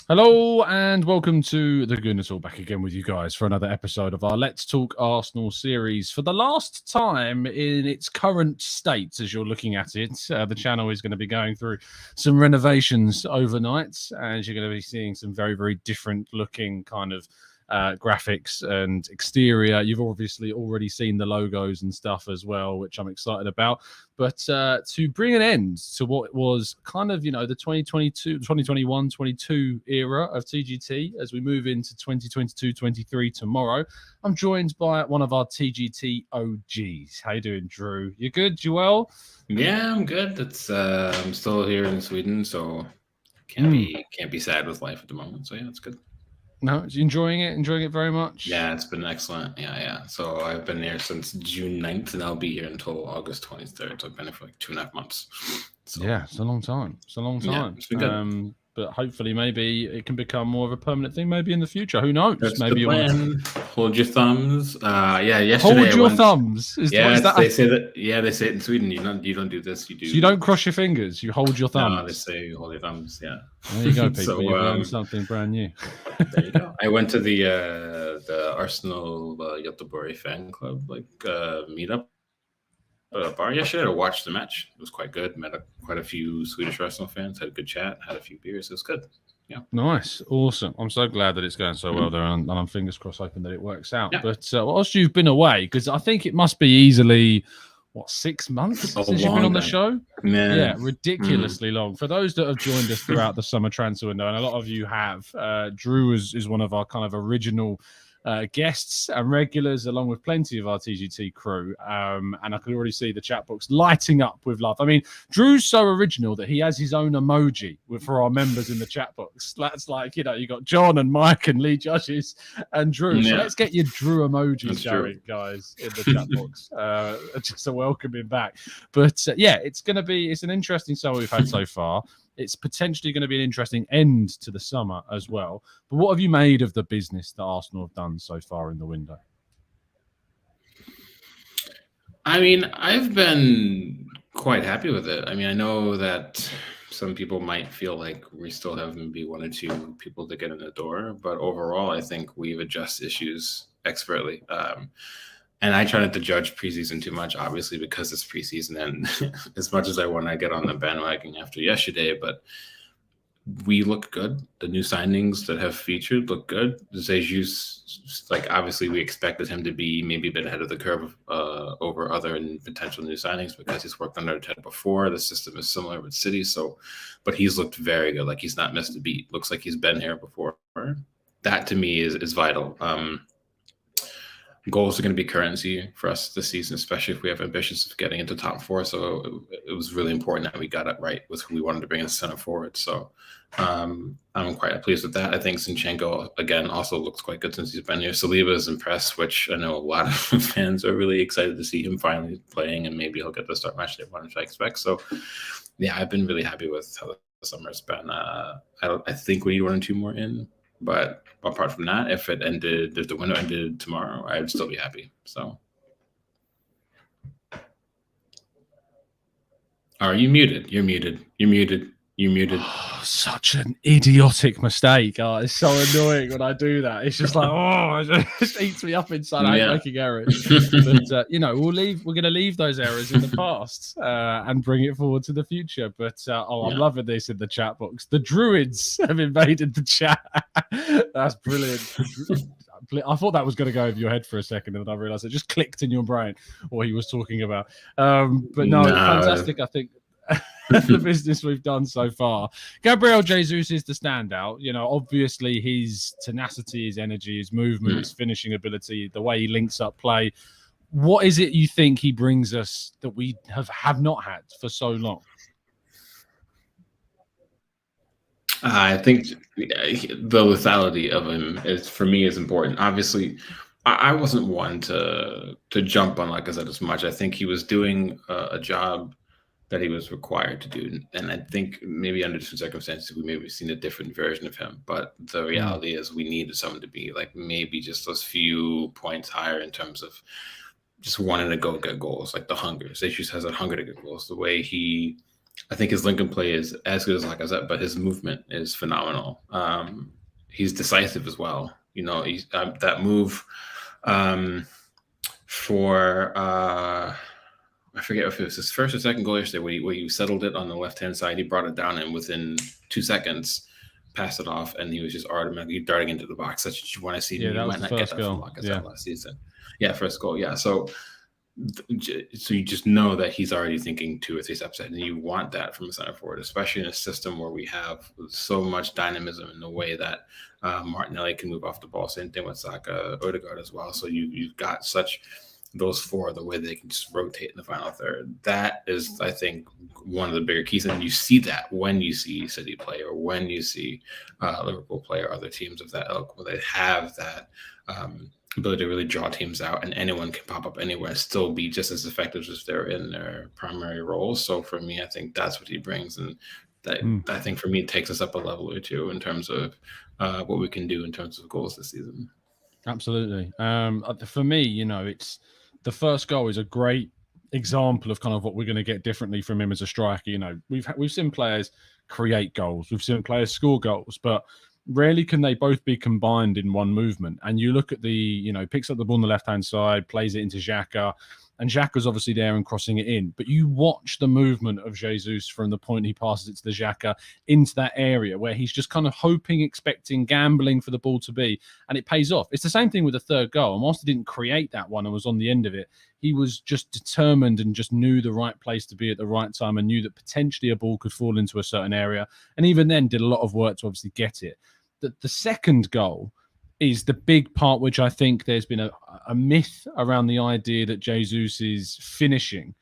Hello and welcome to the Gooner Talk, back again with you guys for another episode of our Let's Talk Arsenal series. For the last time in its current state, as you're looking at it, the channel is going to be going through some renovations overnight, and you're going to be seeing some very, very different looking kind of graphics and exterior. You've obviously already seen the logos and stuff as well, which I'm excited about. But to bring an end to what was kind of, the 2021-22 era of TGT as we move into 2022-23 tomorrow, I'm joined by one of our TGT OGs. How you doing, Drew? You good? You well? Yeah, I'm good. It's I'm still here in Sweden, so can't be sad with life at the moment. So yeah, it's good. No, enjoying it very much. Yeah, it's been excellent. Yeah. So I've been here since June 9th, and I'll be here until August 23rd. So I've been here for like 2.5 months. So, yeah, it's a long time. Yeah, it's been good. But hopefully, maybe it can become more of a permanent thing. Maybe in the future, who knows? That's maybe the plan. Hold your thumbs. Yesterday. Hold your thumbs. They say that. Yeah, they say it in Sweden. You don't do this. You do. So you don't cross your fingers. You hold your thumbs. No, they say you hold your thumbs. Yeah. There you go, people. So, you've learned something brand new. There you go. I went to the Arsenal Göteborg fan club meetup bar yesterday to watch the match. It was quite good. Met quite a few Swedish Arsenal fans. Had a good chat. Had a few beers. It was good. Yeah. Nice. Awesome. I'm so glad that it's going so well there, and I'm fingers crossed hoping that it works out. Yeah. But whilst you've been away, because I think it must be easily 6 months since you've been on the show? Man. Yeah, ridiculously long. For those that have joined us throughout the summer transfer window, and a lot of you have, Drew is one of our kind of original guests and regulars, along with plenty of our TGT crew. And I can already see the chat box lighting up with love. I mean, Drew's so original that he has his own emoji for our members in the chat box. That's like, you got John and Mike and Lee Judges and Drew. Yeah. So let's get your Drew emojis That's going, true. guys, in the chat box. Just a welcoming back. But it's an interesting summer we've had so far. It's potentially going to be an interesting end to the summer as well. But what have you made of the business that Arsenal have done so far in the window? I mean, I've been quite happy with it. I mean, I know that some people might feel like we still have maybe one or two people to get in the door, but overall, I think we've addressed issues expertly. And I try not to judge preseason too much, obviously, because it's preseason. And as much as I want to get on the bandwagon after yesterday, but we look good. The new signings that have featured look good. Jesus, obviously we expected him to be maybe a bit ahead of the curve over other potential new signings because he's worked under Arteta before. The system is similar with City, but he's looked very good. Like he's not missed a beat. Looks like he's been here before. That to me is vital. Goals are going to be currency for us this season, especially if we have ambitions of getting into top four. So it was really important that we got it right with who we wanted to bring as center forward. So I'm quite pleased with that. I think Zinchenko, again, also looks quite good since he's been here. Saliba is impressed, which I know a lot of fans are really excited to see him finally playing, and maybe he'll get the start match day one, which I expect. So, yeah, I've been really happy with how the summer's been. I think we need one or two more in. But apart from that, if the window ended tomorrow, I'd still be happy. So, are you muted? You're muted. Oh, such an idiotic mistake. Oh, it's so annoying when I do that. It's just like, it just eats me up inside. I hate making errors. But, we're going to leave those errors in the past and bring it forward to the future. But, I'm loving this in the chat box. The Druids have invaded the chat. That's brilliant. I thought that was going to go over your head for a second, and then I realized it just clicked in your brain what he was talking about. But no, fantastic, I think. The business we've done so far. Gabriel Jesus is the standout. Obviously his tenacity, his energy, his movement, his finishing ability, the way he links up play. What is it you think he brings us that we have not had for so long? I think the lethality of him for me is important. Obviously, I wasn't one to jump on Lacazette as much. I think he was doing a job that he was required to do. And I think maybe under different circumstances, we maybe seen a different version of him. But the reality is we needed someone to be like maybe just those few points higher in terms of just wanting to go get goals, like the hunger. Jesus has a hunger to get goals. The way I think his Lincoln play is as good as Lacazette, but his movement is phenomenal. He's decisive as well. He's that move for I forget if it was his first or second goal yesterday, where he settled it on the left-hand side. He brought it down, and within 2 seconds, passed it off, and he was just automatically darting into the box. That's what you want to see. Yeah, you might not get that from Lacazette last season. Yeah, first goal. Yeah, so you just know that he's already thinking 2 or 3 steps ahead, and you want that from a center forward, especially in a system where we have so much dynamism in the way that Martinelli can move off the ball. Same thing with Saka, Odegaard as well. So you've got such those 4, the way they can just rotate in the final third. That is, I think, one of the bigger keys. And you see that when you see City play, or when you see Liverpool play, or other teams of that ilk, where they have that ability to really draw teams out, and anyone can pop up anywhere and still be just as effective as they're in their primary roles. So for me, I think that's what he brings. And that I think for me, it takes us up a level or two in terms of what we can do in terms of goals this season. Absolutely. For me, it's the first goal is a great example of kind of what we're going to get differently from him as a striker. We've seen players create goals, we've seen players score goals, but rarely can they both be combined in one movement. And you look at picks up the ball on the left-hand side, plays it into Xhaka, and Xhaka's obviously there and crossing it in. But you watch the movement of Jesus from the point he passes it to the Xhaka into that area where he's just kind of hoping, expecting, gambling for the ball to be, and it pays off. It's the same thing with the third goal. And whilst he didn't create that one and was on the end of it, he was just determined and just knew the right place to be at the right time, and knew that potentially a ball could fall into a certain area. And even then did a lot of work to obviously get it. The second goal is the big part, which I think there's been a myth around the idea that Jesus' finishing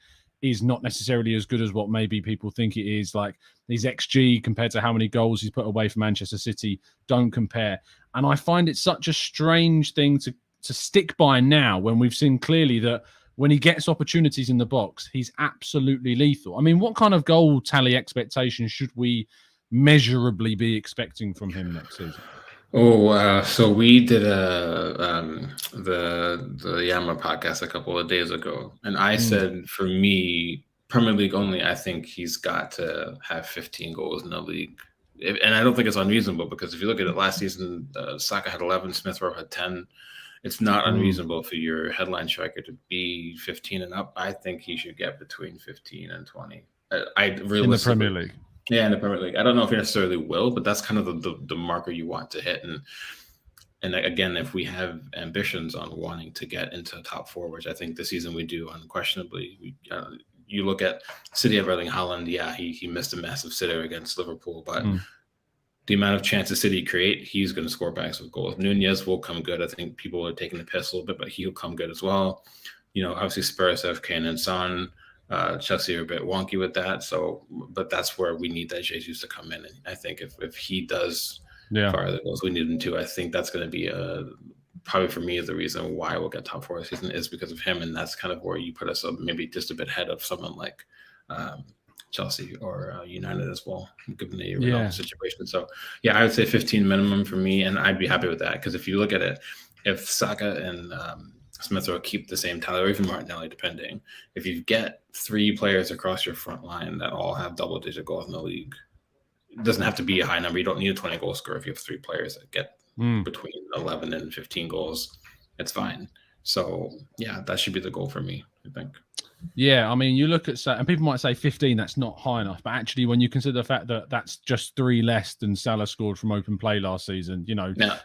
is not necessarily as good as what maybe people think it is. Like his XG compared to how many goals he's put away for Manchester City don't compare. And I find it such a strange thing to stick by now, when we've seen clearly that when he gets opportunities in the box, he's absolutely lethal. I mean, what kind of goal tally expectations should we measurably be expecting from him next season? So we did the Yama podcast a couple of days ago, and I said, for me, Premier League only, I think he's got to have 15 goals in the league. And I don't think it's unreasonable, because if you look at it last season, Saka had 11, Smith Rowe had 10. It's not unreasonable for your headline striker to be 15 and up. I think he should get between 15 and 20. In the Premier League. Yeah, in the Premier League. I don't know if he necessarily will, but that's kind of the marker you want to hit. And again, if we have ambitions on wanting to get into top 4, which I think this season we do unquestionably, you look at City of Erling Haaland. Yeah, he missed a massive sitter against Liverpool, but the amount of chances City create, he's going to score bags with goals. Nunez will come good. I think people are taking the piss a little bit, but he'll come good as well. Obviously Spurs have Kane and Son. Chelsea are a bit wonky with that, but that's where we need that Jesus to come in. And I think if he does fire the goals we need him to, I think that's going to be probably for me the reason why we'll get top 4 this season is because of him, and that's kind of where you put us up maybe just a bit ahead of someone like Chelsea or United as well, given the Ronaldo situation. So I would say 15 minimum for me, and I'd be happy with that, because if you look at it, if Saka and Smith Rowe keep the same tally, or even Martinelli, depending. If you get 3 players across your front line that all have double-digit goals in the league, it doesn't have to be a high number. You don't need a 20-goal scorer. If you have 3 players that get between 11 and 15 goals, it's fine. So, that should be the goal for me, I think. Yeah, I mean, you look at, and people might say 15, that's not high enough. But actually, when you consider the fact that that's just 3 less than Salah scored from open play last season,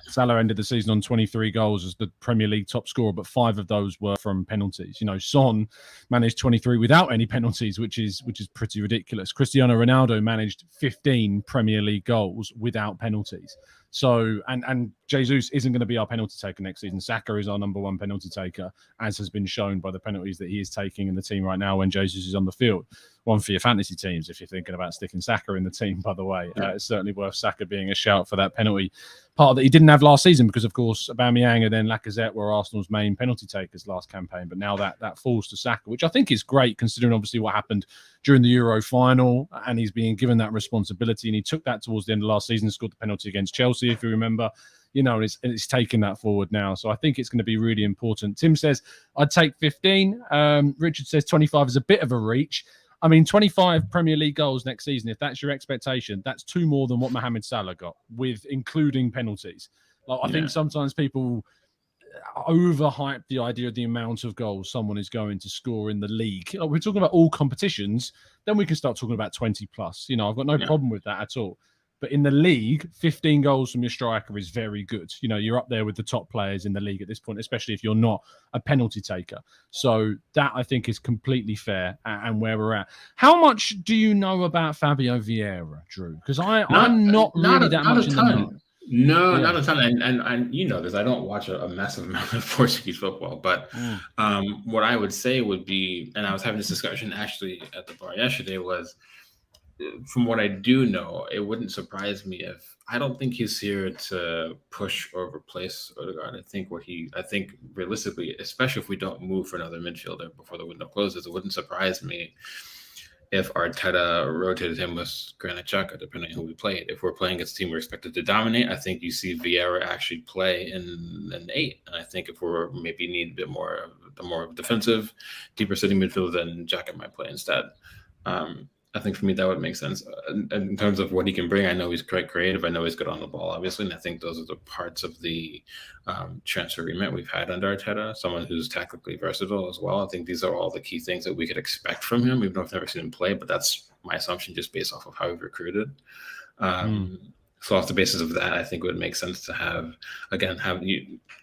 Salah ended the season on 23 goals as the Premier League top scorer, but 5 of those were from penalties. Son managed 23 without any penalties, which is pretty ridiculous. Cristiano Ronaldo managed 15 Premier League goals without penalties. So, and Jesus isn't going to be our penalty taker next season. Saka is our number 1 penalty taker, as has been shown by the penalties that he is taking in the team right now when Jesus is on the field. One for your fantasy teams, if you're thinking about sticking Saka in the team, by the way. It's certainly worth Saka being a shout for that penalty part that he didn't have last season, because, of course, Aubameyang and then Lacazette were Arsenal's main penalty takers last campaign. But now that falls to Saka, which I think is great, considering obviously what happened during the Euro final, and he's being given that responsibility, and he took that towards the end of last season, scored the penalty against Chelsea, if you remember. and it's taking that forward now. So I think it's going to be really important. Tim says, I'd take 15. Richard says 25 is a bit of a reach. I mean, 25 Premier League goals next season, if that's your expectation, that's 2 more than what Mohamed Salah got, with including penalties. Like, I think sometimes people overhype the idea of the amount of goals someone is going to score in the league. We're talking about all competitions, then we can start talking about 20 plus. I've got no problem with that at all. But in the league, 15 goals from your striker is very good. You're up there with the top players in the league at this point, especially if you're not a penalty taker. So that, I think, is completely fair and where we're at. How much do you know about Fabio Vieira, Drew? Because I'm not really that much in the know. No, not a ton. And you know this, I don't watch a massive amount of Portuguese football. But what I would say would be, and I was having this discussion actually at the bar yesterday, was, from what I do know, it wouldn't surprise me if, I don't think he's here to push or replace Odegaard. I think realistically, especially if we don't move for another midfielder before the window closes, it wouldn't surprise me if Arteta rotated him with Granit Xhaka, depending on who we played. If we're playing against a team we're expected to dominate, I think you see Vieira actually play in an 8. And I think if we're maybe need a bit more, the more defensive, deeper sitting midfield, then Xhaka might play instead. I think for me, that would make sense. In terms of what he can bring, I know he's quite creative. I know he's good on the ball, obviously. And I think those are the parts of the transfer remit we've had under Arteta. Someone who's tactically versatile as well. I think these are all the key things that we could expect from him, even though I've never seen him play. But that's my assumption just based off of how we've recruited. So off the basis of that, I think it would make sense to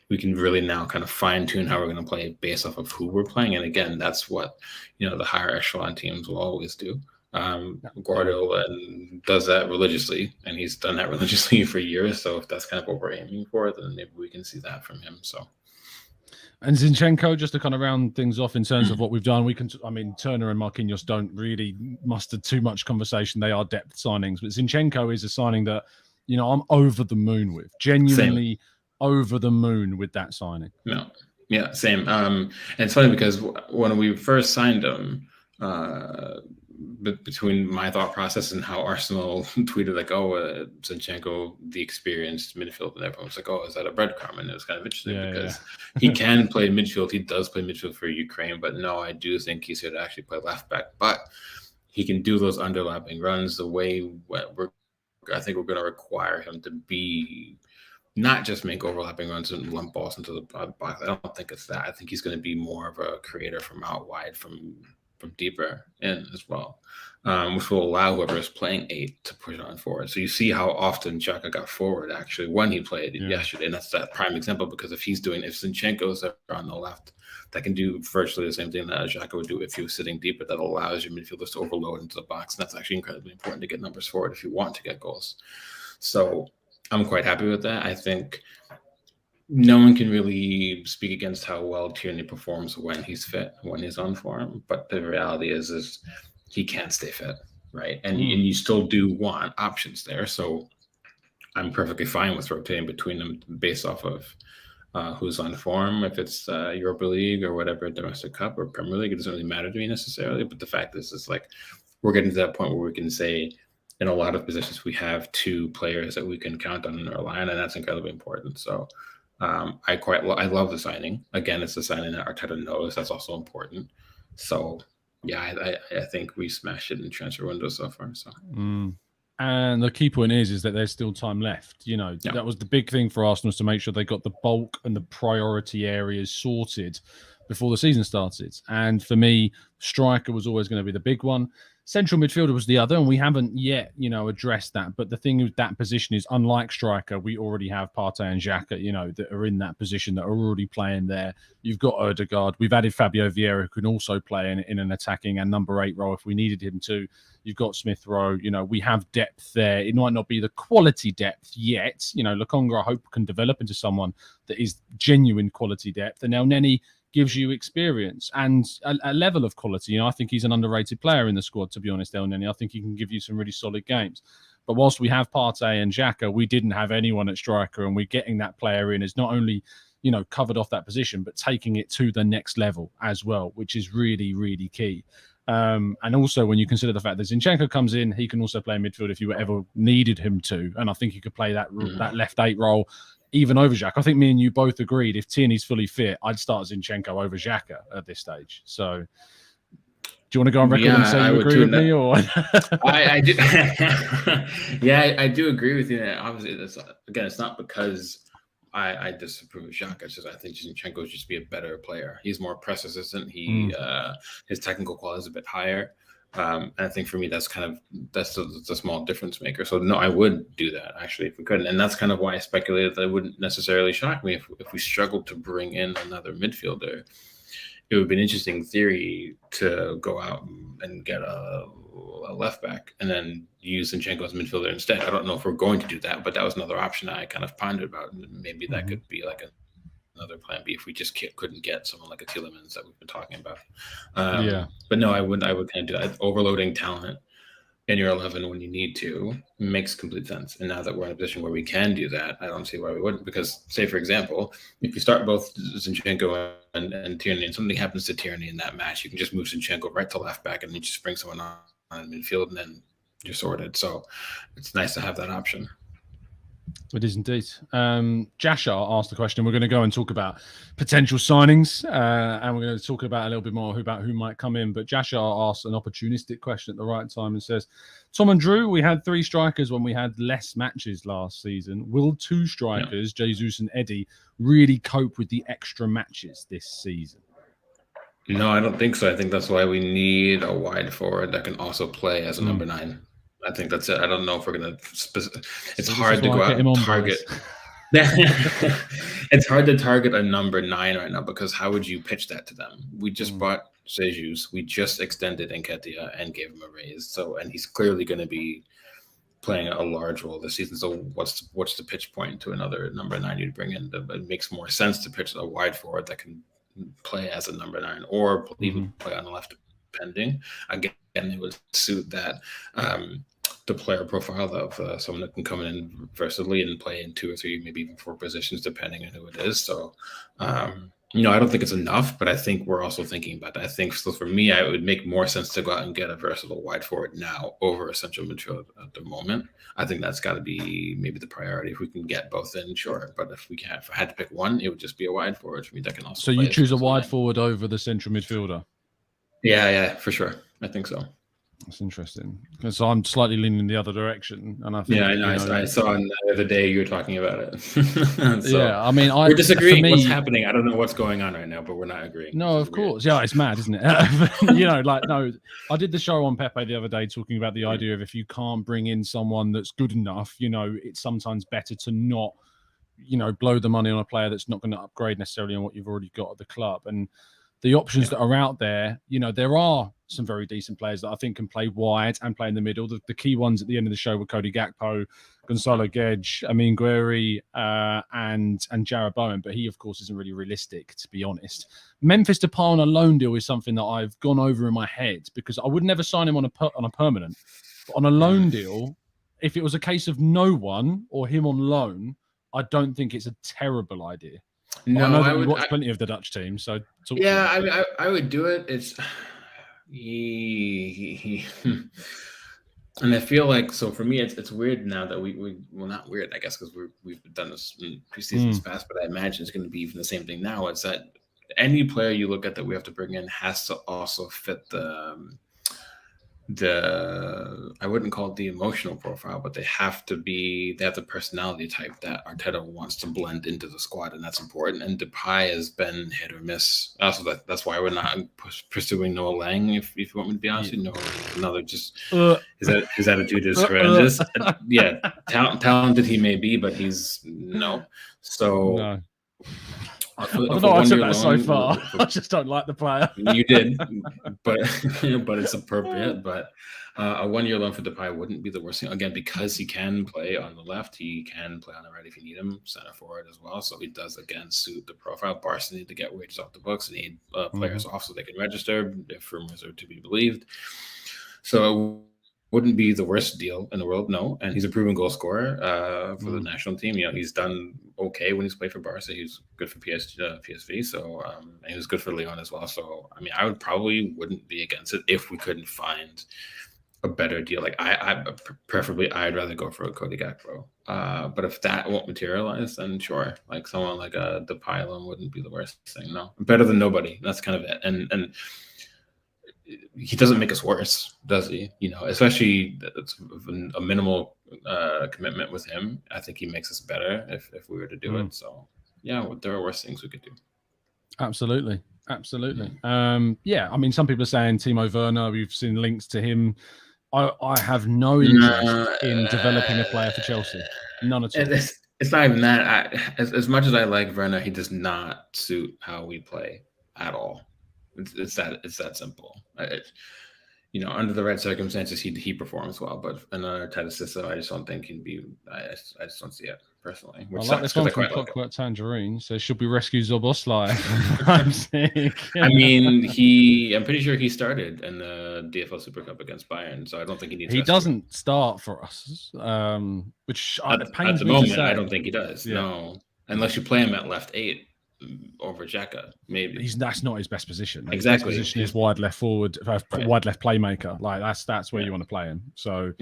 we can really now kind of fine tune how we're going to play based off of who we're playing. And again, that's what, the higher echelon teams will always do. Guardiola does that religiously, and he's done that religiously for years. So if that's kind of what we're aiming for, then maybe we can see that from him. So, and Zinchenko, just to kind of round things off in terms of what we've done, Turner and Marquinhos don't really muster too much conversation. They are depth signings, but Zinchenko is a signing that, I'm over the moon with. Genuinely over the moon with that signing. No, yeah, same. And it's funny because when we first signed him, between my thought process and how Arsenal tweeted Zinchenko, the experienced midfield, and everyone was like, oh, is that a breadcrumb? And it was kind of interesting because he can play midfield. He does play midfield for Ukraine, but no, I do think he's here to actually play left back. But he can do those underlapping runs the way I think we're going to require him to be, not just make overlapping runs and lump balls into the box. I don't think it's that. I think he's going to be more of a creator from out wide, from deeper in as well, which will allow whoever is playing 8 to push on forward. So you see how often Xhaka got forward actually when he played yesterday, and that's that prime example, because if Zinchenko's on the left, that can do virtually the same thing that Xhaka would do if he was sitting deeper. That allows your midfielders to overload into the box, and that's actually incredibly important to get numbers forward if you want to get goals. So I'm quite happy with that. I think no one can really speak against how well Tierney performs when he's fit, when he's on form. But the reality is he can't stay fit, right? And you still do want options there. So I'm perfectly fine with rotating between them based off of who's on form. If it's Europa League or whatever, Domestic Cup or Premier League, it doesn't really matter to me necessarily. But the fact is, it's like we're getting to that point where we can say in a lot of positions we have 2 players that we can count on in our line, and that's incredibly important. So I love the signing. Again, it's a signing that Arteta knows. That's also important. So, I think we smashed it in transfer window so far. So, and the key point is that there's still time left. That was the big thing for Arsenal, was to make sure they got the bulk and the priority areas sorted before the season started. And for me, striker was always going to be the big one. Central midfielder was the other, and we haven't yet, addressed that. But the thing with that position is, unlike striker, we already have Partey and Xhaka, that are in that position, that are already playing there. You've got Odegaard. We've added Fabio Vieira, who can also play in an attacking and number 8 role if we needed him to. You've got Smith Rowe. We have depth there. It might not be the quality depth yet. Lokonga, I hope, can develop into someone that is genuine quality depth. And El Neni gives you experience and a level of quality. I think he's an underrated player in the squad, to be honest, El Neni. I think he can give you some really solid games. But whilst we have Partey and Xhaka, we didn't have anyone at striker, and we're getting that player in as not only, covered off that position, but taking it to the next level as well, which is really, really key. And also, when you consider the fact that Zinchenko comes in, he can also play midfield if you ever needed him to. And I think he could play that left 8 role even over Xhaka. I think me and you both agreed if Tierney's fully fit, I'd start Zinchenko over Xhaka at this stage. So do you want to go on record and say you agree with me? Or I do. Yeah, I do agree with you. Obviously, it's not because I disapprove of Xhaka. It's just I think Zinchenko would just be a better player. He's more press resistant. His technical quality is a bit higher. And I think for me, that's a small difference maker. So no, I would do that actually if we could. And that's kind of why I speculated that it wouldn't necessarily shock me if we struggled to bring in another midfielder. It would be an interesting theory to go out and get a left back and then use Zinchenko as midfielder instead. I don't know if we're going to do that, but that was another option I kind of pondered about. Maybe that could be like another plan B if we just couldn't get someone like a Tielemans that we've been talking about. But no, I would kind of do that. Overloading talent in your 11 when you need to makes complete sense. And now that we're in a position where we can do that, I don't see why we wouldn't. Because, say, for example, if you start both Zinchenko and Tierney and something happens to Tierney in that match, you can just move Zinchenko right to left back and you just bring someone on midfield and then you're sorted. So it's nice to have that option. It is indeed. Jashar asked the question. We're going to go and talk about potential signings, and we're going to talk about a little bit more about who might come in. But Jashar asked an opportunistic question at the right time and says, Tom and Drew, we had 3 strikers when we had less matches last season. Will 2 strikers, Jesus and Eddie, really cope with the extra matches this season? No, I don't think so. I think that's why we need a wide forward that can also play as a number 9. I think that's it. I don't know if we're going to it's hard to go out and target. It's hard to target a number 9 right now because how would you pitch that to them? We just bought Jesus. We just extended Nketiah and gave him a raise. So, and he's clearly going to be playing a large role this season. So what's the pitch point to another number 9 you'd bring in? It makes more sense to pitch a wide forward that can play as a number 9 or even play on the left, depending. Again, it would suit that the player profile of someone that can come in versatilely and play in 2 or 3, maybe even 4 positions, depending on who it is. So, I don't think it's enough, but I think we're also thinking about that. I think so for me, it would make more sense to go out and get a versatile wide forward now over a central midfield at the moment. I think that's got to be maybe the priority. If we can get both in, sure. But if I had to pick one, it would just be a wide forward for me that can also. So you choose a wide forward over the central midfielder? Yeah, for sure. I think so. That's interesting. So I'm slightly leaning the other direction, and I think. Yeah, I know. I saw the other day you were talking about it. So, yeah, I mean, we're disagreeing. What's happening? I don't know what's going on right now, but we're not agreeing. No, of course. Yeah, it's mad, isn't it? No. I did the show on Pepe the other day talking about the idea of if you can't bring in someone that's good enough, it's sometimes better to not, blow the money on a player that's not going to upgrade necessarily on what you've already got at the club. And the options that are out there, there are some very decent players that I think can play wide and play in the middle. The key ones at the end of the show were Cody Gakpo, Gonzalo Guedes, Amin Guerri, and Jarrod Bowen. But he, of course, isn't really realistic, to be honest. Memphis Depay on a loan deal is something that I've gone over in my head because I would never sign him on a permanent. But on a loan deal, if it was a case of no one or him on loan, I don't think it's a terrible idea. No, I know that you watch plenty of the Dutch team, so I would do it. It's and I feel like for me it's weird now that we not weird, I guess, because we've done this in preseasons past, but I imagine it's going to be even the same thing now. It's that any player you look at that we have to bring in has to also fit the I wouldn't call it the emotional profile, but they have the personality type that Arteta wants to blend into the squad, and that's important. And Depay has been hit or miss. Also, that's why we're not pursuing Noah Lang. If you want me to be honest, another just his attitude is horrendous. Talented he may be, but he's no. So. No. I don't know. I took that so far. I just don't like the player. You did, but it's appropriate. But a 1-year loan for Depay wouldn't be the worst thing. Again, because he can play on the left, he can play on the right if you need him, center forward as well. So he does again suit the profile. Barca need to get wages off the books and need players off so they can register if rumors are to be believed. So. Wouldn't be the worst deal in the world, no. And he's a proven goal scorer for the national team. He's done okay when he's played for Barca. He's good for PSV. So and he was good for Lyon as well. So I mean, I wouldn't be against it if we couldn't find a better deal. Like I preferably I'd rather go for a Cody Gakpo. But if that won't materialize, then sure, like someone like a Depilum wouldn't be the worst thing. No, better than nobody. That's kind of it. And he doesn't make us worse, does he? You know, especially it's a minimal commitment with him. I think he makes us better if we were to do it. So yeah, there are worse things we could do. Absolutely. Yeah, I mean, some people are saying Timo Werner. We've seen links to him. I have no interest in developing a player for Chelsea. None at all. It's not even that. As much as I like Werner, he does not suit how we play at all. It's that simple. You know, under the right circumstances, he performs well, but another Arteta system, I just don't think he'd be. I just don't see it personally. Which I like this one from Clockwork Tangerine. So should we rescue Szoboszlai? I mean, I'm pretty sure he started in the DFL Super Cup against Bayern, so I don't think he needs. He doesn't start for us, which at the moment I don't think he does. Yeah. No, unless you play him at left 8. Over Xhaka, maybe that's not his best position. Exactly, his best position is wide left forward, wide left playmaker. Like that's where you want to play him. So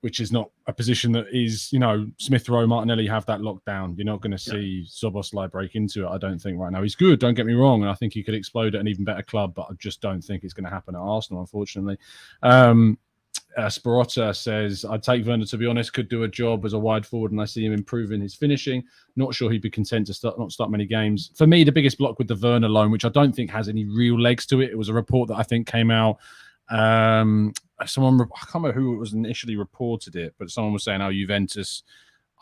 which is not a position that is, you know, Smith Rowe, Martinelli have that locked down. You're not going to see Szoboszlai break into it. I don't think right now. He's good. Don't get me wrong, and I think he could explode at an even better club. But I just don't think it's going to happen at Arsenal, unfortunately. Spirotta says, I'd take Werner, to be honest, could do a job as a wide forward, and I see him improving his finishing. Not sure he'd be content to not start many games. For me, the biggest block with the Werner loan, which I don't think has any real legs to it, it was a report that I think came out. I can't remember who it was initially reported it, but someone was saying, Juventus,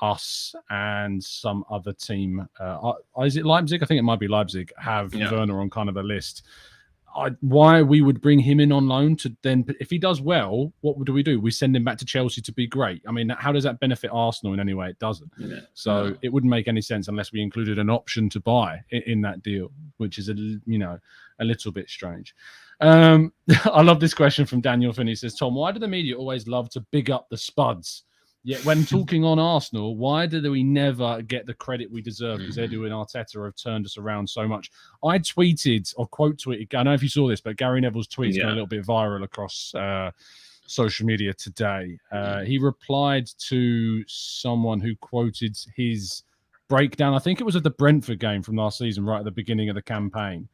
us, and some other team. Is it Leipzig? I think it might be Leipzig, have Werner on kind of a list. Why we would bring him in on loan to then, if he does well, what do? We send him back to Chelsea to be great. I mean, how does that benefit Arsenal in any way? It doesn't. So it wouldn't make any sense unless we included an option to buy in that deal, which is a little bit strange. I love this question from Daniel Finney. He says, Tom, why do the media always love to big up the spuds? Yet when talking on Arsenal, why do we never get the credit we deserve? Because Edu and Arteta have turned us around so much. I tweeted or quote tweeted, I don't know if you saw this, but Gary Neville's tweets got a little bit viral across social media today. He replied to someone who quoted his breakdown. I think it was of the Brentford game from last season, right at the beginning of the campaign.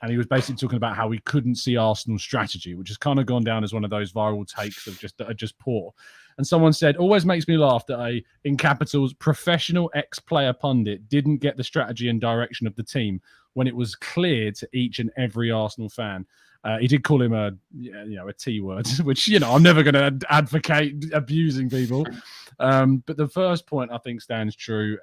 And he was basically talking about how we couldn't see Arsenal's strategy, which has kind of gone down as one of those viral takes of just poor. And someone said, always makes me laugh that in capitals, professional ex-player pundit didn't get the strategy and direction of the team when it was clear to each and every Arsenal fan. He did call him a T word, which, I'm never going to advocate abusing people. But the first point I think stands true.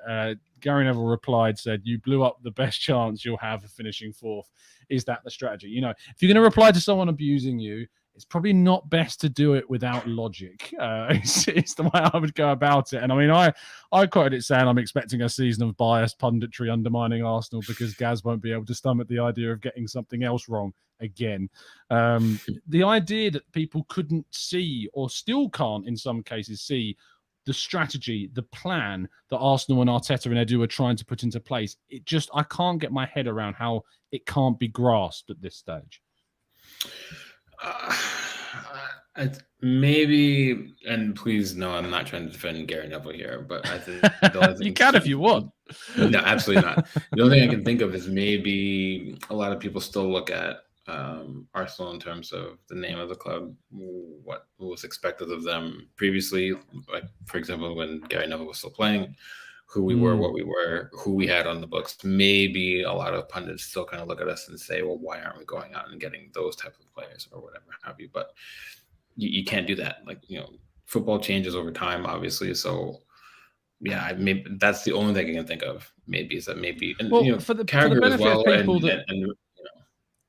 Gary Neville said, you blew up the best chance you'll have of finishing fourth. Is that the strategy? If you're going to reply to someone abusing you, it's probably not best to do it without logic. It's the way I would go about it. And I mean, I quoted it saying I'm expecting a season of biased punditry undermining Arsenal because Gaz won't be able to stomach the idea of getting something else wrong again. The idea that people couldn't see or still can't in some cases see the strategy, the plan that Arsenal and Arteta and Edu are trying to put into place, I can't get my head around how it can't be grasped at this stage. Maybe, and please, no, I'm not trying to defend Gary Neville here, but I think you can if you want. No, absolutely not. The only thing I can think of is maybe a lot of people still look at Arsenal in terms of the name of the club, what was expected of them previously, like for example when Gary Neville was still playing, who we were, what we were, who we had on the books. Maybe a lot of pundits still kind of look at us and say, well, why aren't we going out and getting those types of players or whatever have you? But you can't do that. Like, football changes over time, obviously. So yeah, maybe that's the only thing I can think of. Maybe is that maybe, and for the benefit as well, of people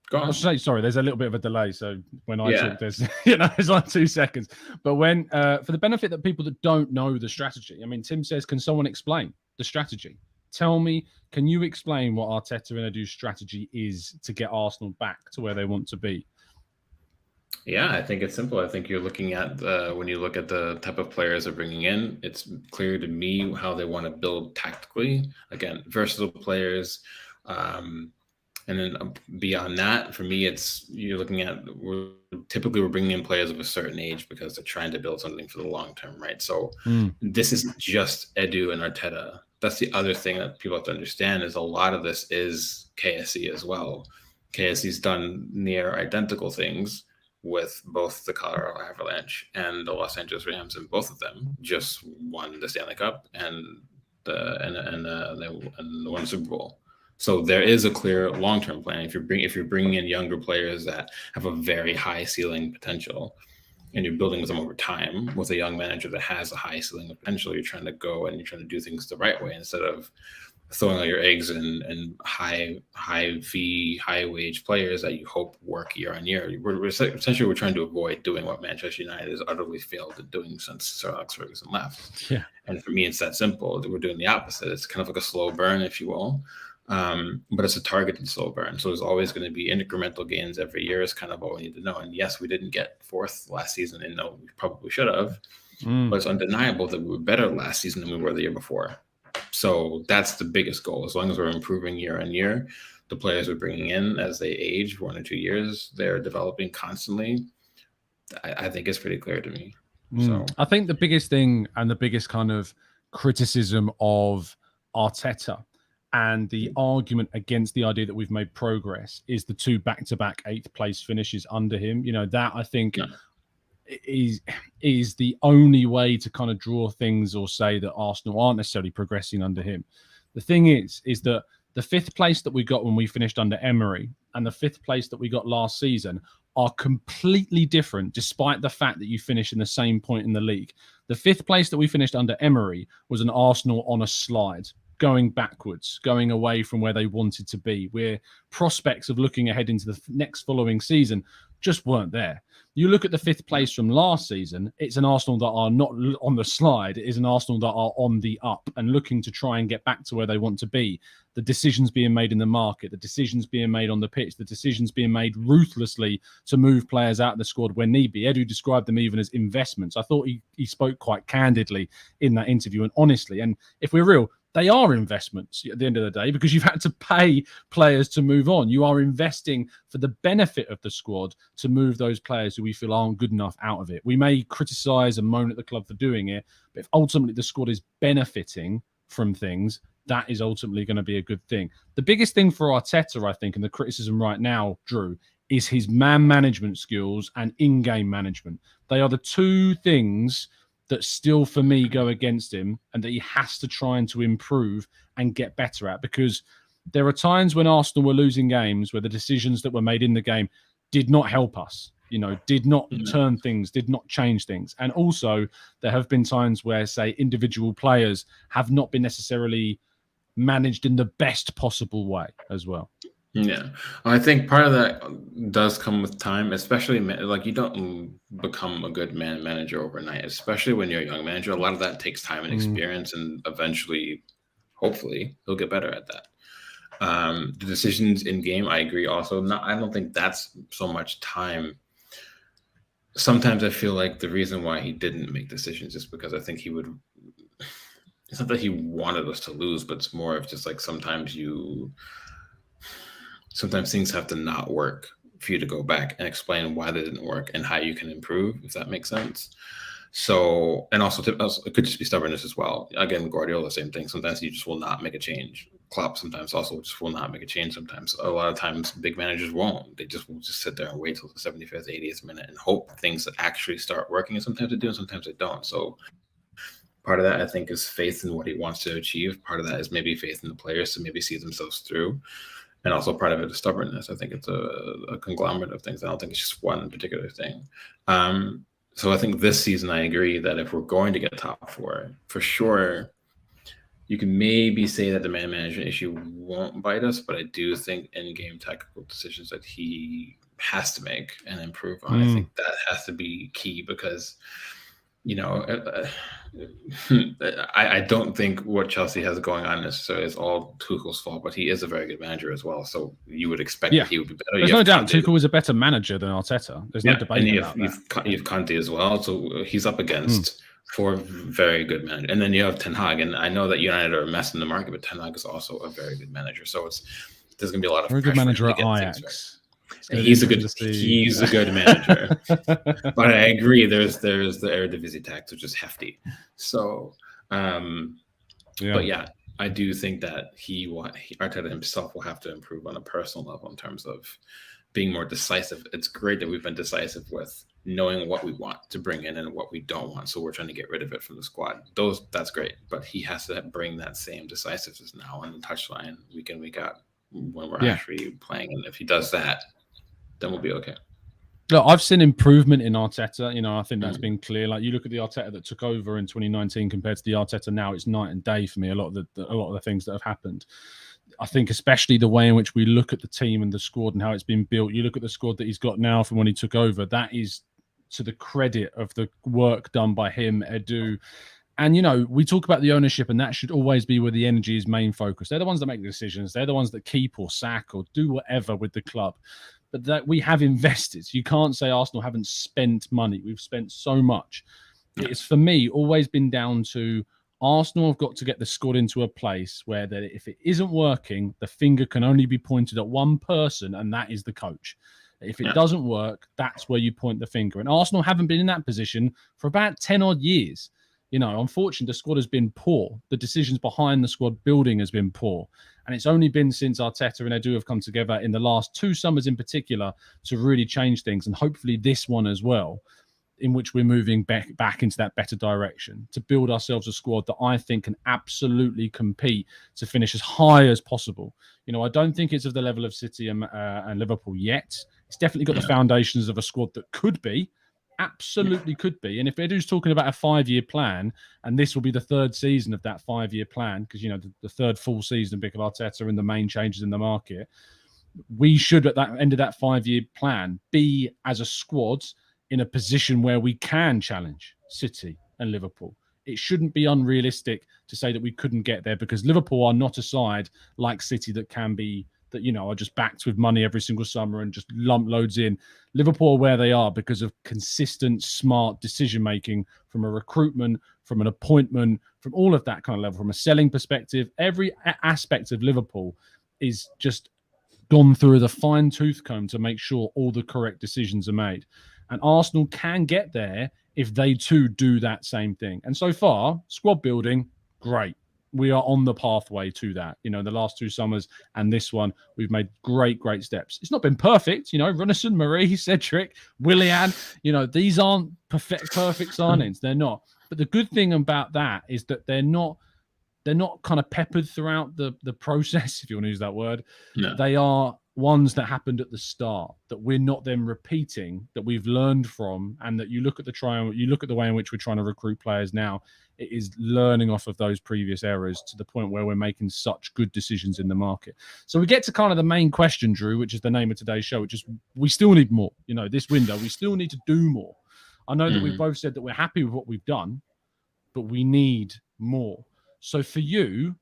go on. I should say, sorry, there's a little bit of a delay. So when I talk, there's it's like 2 seconds. But when for the benefit that people that don't know the strategy, I mean, Tim says, can someone explain the strategy? Tell me, can you explain what Arteta and Edu's strategy is to get Arsenal back to where they want to be? Yeah, I think it's simple. I think you're looking at when you look at the type of players they're bringing in, it's clear to me how they want to build tactically. Again, versatile players. And then beyond that, for me, you're looking at, we're bringing in players of a certain age because they're trying to build something for the long term, right? So this isn't just Edu and Arteta. That's the other thing that people have to understand, is a lot of this is KSE as well. KSE's done near identical things with both the Colorado Avalanche and the Los Angeles Rams, and both of them just won the Stanley Cup and won the Super Bowl. So there is a clear long-term plan. If you're bringing in younger players that have a very high ceiling potential, and you're building with them over time, with a young manager that has a high ceiling potential, you're trying to go and you're trying to do things the right way instead of throwing all your eggs in high fee, high wage players that you hope work year on year. We're trying to avoid doing what Manchester United has utterly failed at doing since Sir Alex Ferguson left. Yeah. And for me, it's that simple. We're doing the opposite. It's kind of like a slow burn, if you will. But it's a targeted slow burn. So there's always going to be incremental gains every year is kind of all we need to know. And yes, we didn't get fourth last season, and no, we probably should have. But it's undeniable that we were better last season than we were the year before. So that's the biggest goal. As long as we're improving year on year, the players we're bringing in as they age 1 or 2 years, they're developing constantly. I think it's pretty clear to me. So I think the biggest thing and the biggest kind of criticism of Arteta and the argument against the idea that we've made progress is the 2 back-to-back 8th place finishes under him. You know, that I think is the only way to kind of draw things or say that Arsenal aren't necessarily progressing under him. The thing is that the 5th place that we got when we finished under Emery and the 5th place that we got last season are completely different, despite the fact that you finish in the same point in the league. The 5th place that we finished under Emery was an Arsenal on a slide, going backwards, going away from where they wanted to be, where prospects of looking ahead into the next following season just weren't there. You look at the 5th place from last season, it's an Arsenal that are not on the slide. It is an Arsenal that are on the up and looking to try and get back to where they want to be. The decisions being made in the market, the decisions being made on the pitch, the decisions being made ruthlessly to move players out of the squad when need be. Edu described them even as investments. I thought he spoke quite candidly in that interview and honestly. And if we're real, they are investments at the end of the day because you've had to pay players to move on. You are investing for the benefit of the squad to move those players who we feel aren't good enough out of it. We may criticize and moan at the club for doing it, but if ultimately the squad is benefiting from things, that is ultimately going to be a good thing. The biggest thing for Arteta, I think, and the criticism right now, Drew, is his man management skills and in-game management. They are the 2 things that still, for me, go against him and that he has to try and to improve and get better at, because there are times when Arsenal were losing games where the decisions that were made in the game did not help us, you know, did not turn things, did not change things. And also there have been times where, say, individual players have not been necessarily managed in the best possible way as well. Yeah, I think part of that does come with time, especially like you don't become a good manager overnight, especially when you're a young manager. A lot of that takes time and experience, and eventually, hopefully, he'll get better at that. The decisions in game, I agree. Also, I don't think that's so much time. Sometimes I feel like the reason why he didn't make decisions is because I think he would. It's not that he wanted us to lose, but it's more of just like sometimes things have to not work for you to go back and explain why they didn't work and how you can improve, if that makes sense. So, and also it could just be stubbornness as well. Again, Guardiola, same thing. Sometimes he just will not make a change. Klopp sometimes also just will not make a change. Sometimes, a lot of times, big managers won't. They just will just sit there and wait till the 75th, 80th minute and hope things that actually start working. And sometimes they do, and sometimes they don't. So part of that, I think, is faith in what he wants to achieve. Part of that is maybe faith in the players to maybe see themselves through. And also part of it is stubbornness. I think it's a conglomerate of things. I don't think it's just one particular thing. So I think this season, I agree that if we're going to get top 4, for sure, you can maybe say that the man management issue won't bite us, but I do think in-game tactical decisions that he has to make and improve on, I think that has to be key because, you know, I don't think what Chelsea has going on necessarily is all Tuchel's fault, but he is a very good manager as well. So you would expect that he would be better. There's no doubt Tuchel is a better manager than Arteta. There's no debate about that. You have Conte as well. So he's up against 4 very good managers. And then you have Ten Hag. And I know that United are a mess in the market, but Ten Hag is also a very good manager. So there's going to be a lot of Very good pressure manager to at get Ajax. He's a good manager. But I agree. There's the Eredivisie tax, which is hefty. So, but yeah, I do think that Arteta himself will have to improve on a personal level in terms of being more decisive. It's great that we've been decisive with knowing what we want to bring in and what we don't want. So we're trying to get rid of it from the squad. That's great. But he has to bring that same decisiveness now on the touchline week in, week out when we're actually playing. And if he does that, then we'll be okay. Look, I've seen improvement in Arteta. I think that's been clear. Like, you look at the Arteta that took over in 2019 compared to the Arteta now, it's night and day for me. A lot of the things that have happened. I think especially the way in which we look at the team and the squad and how it's been built. You look at the squad that he's got now from when he took over. That is to the credit of the work done by him, Edu. And, we talk about the ownership, and that should always be where the energy is main focus. They're the ones that make the decisions. They're the ones that keep or sack or do whatever with the club. But that we have invested. You can't say Arsenal haven't spent money. We've spent so much. It's, for me, always been down to Arsenal have got to get the squad into a place where that if it isn't working, the finger can only be pointed at one person, and that is the coach. If it doesn't work, that's where you point the finger. And Arsenal haven't been in that position for about 10 odd years. Unfortunately, the squad has been poor. The decisions behind the squad building has been poor. And it's only been since Arteta and Edu have come together in the last 2 summers in particular to really change things. And hopefully this one as well, in which we're moving back into that better direction to build ourselves a squad that I think can absolutely compete to finish as high as possible. I don't think it's of the level of City and Liverpool yet. It's definitely got the foundations of a squad that could be. Absolutely could be. And if Edu's talking about a 5-year plan, and this will be the 3rd season of that 5-year plan, because, the 3rd full season of Mikel Arteta and the main changes in the market, we should, at that end of that 5-year plan, be, as a squad, in a position where we can challenge City and Liverpool. It shouldn't be unrealistic to say that we couldn't get there, because Liverpool are not a side like City that can be, that, are just backed with money every single summer and just lump loads in. Liverpool are where they are because of consistent, smart decision-making from a recruitment, from an appointment, from all of that kind of level, from a selling perspective. Every aspect of Liverpool is just gone through the fine-tooth comb to make sure all the correct decisions are made. And Arsenal can get there if they too do that same thing. And so far, squad building, great. We are on the pathway to that. The last 2 summers and this one, we've made great steps. It's not been perfect. Runnison, Marie, Cedric, Willian, these aren't perfect signings. They're not. But the good thing about that is that they're not kind of peppered throughout the process, if you want to use that word. No. They are ones that happened at the start that we're not then repeating, that we've learned from, and that you look at the way in which we're trying to recruit players now. It is learning off of those previous errors to the point where we're making such good decisions in the market. So we get to kind of the main question, Drew, which is the name of today's show, which is we still need more. This window, we still need to do more. I know that we've both said that we're happy with what we've done, but we need more. So for you,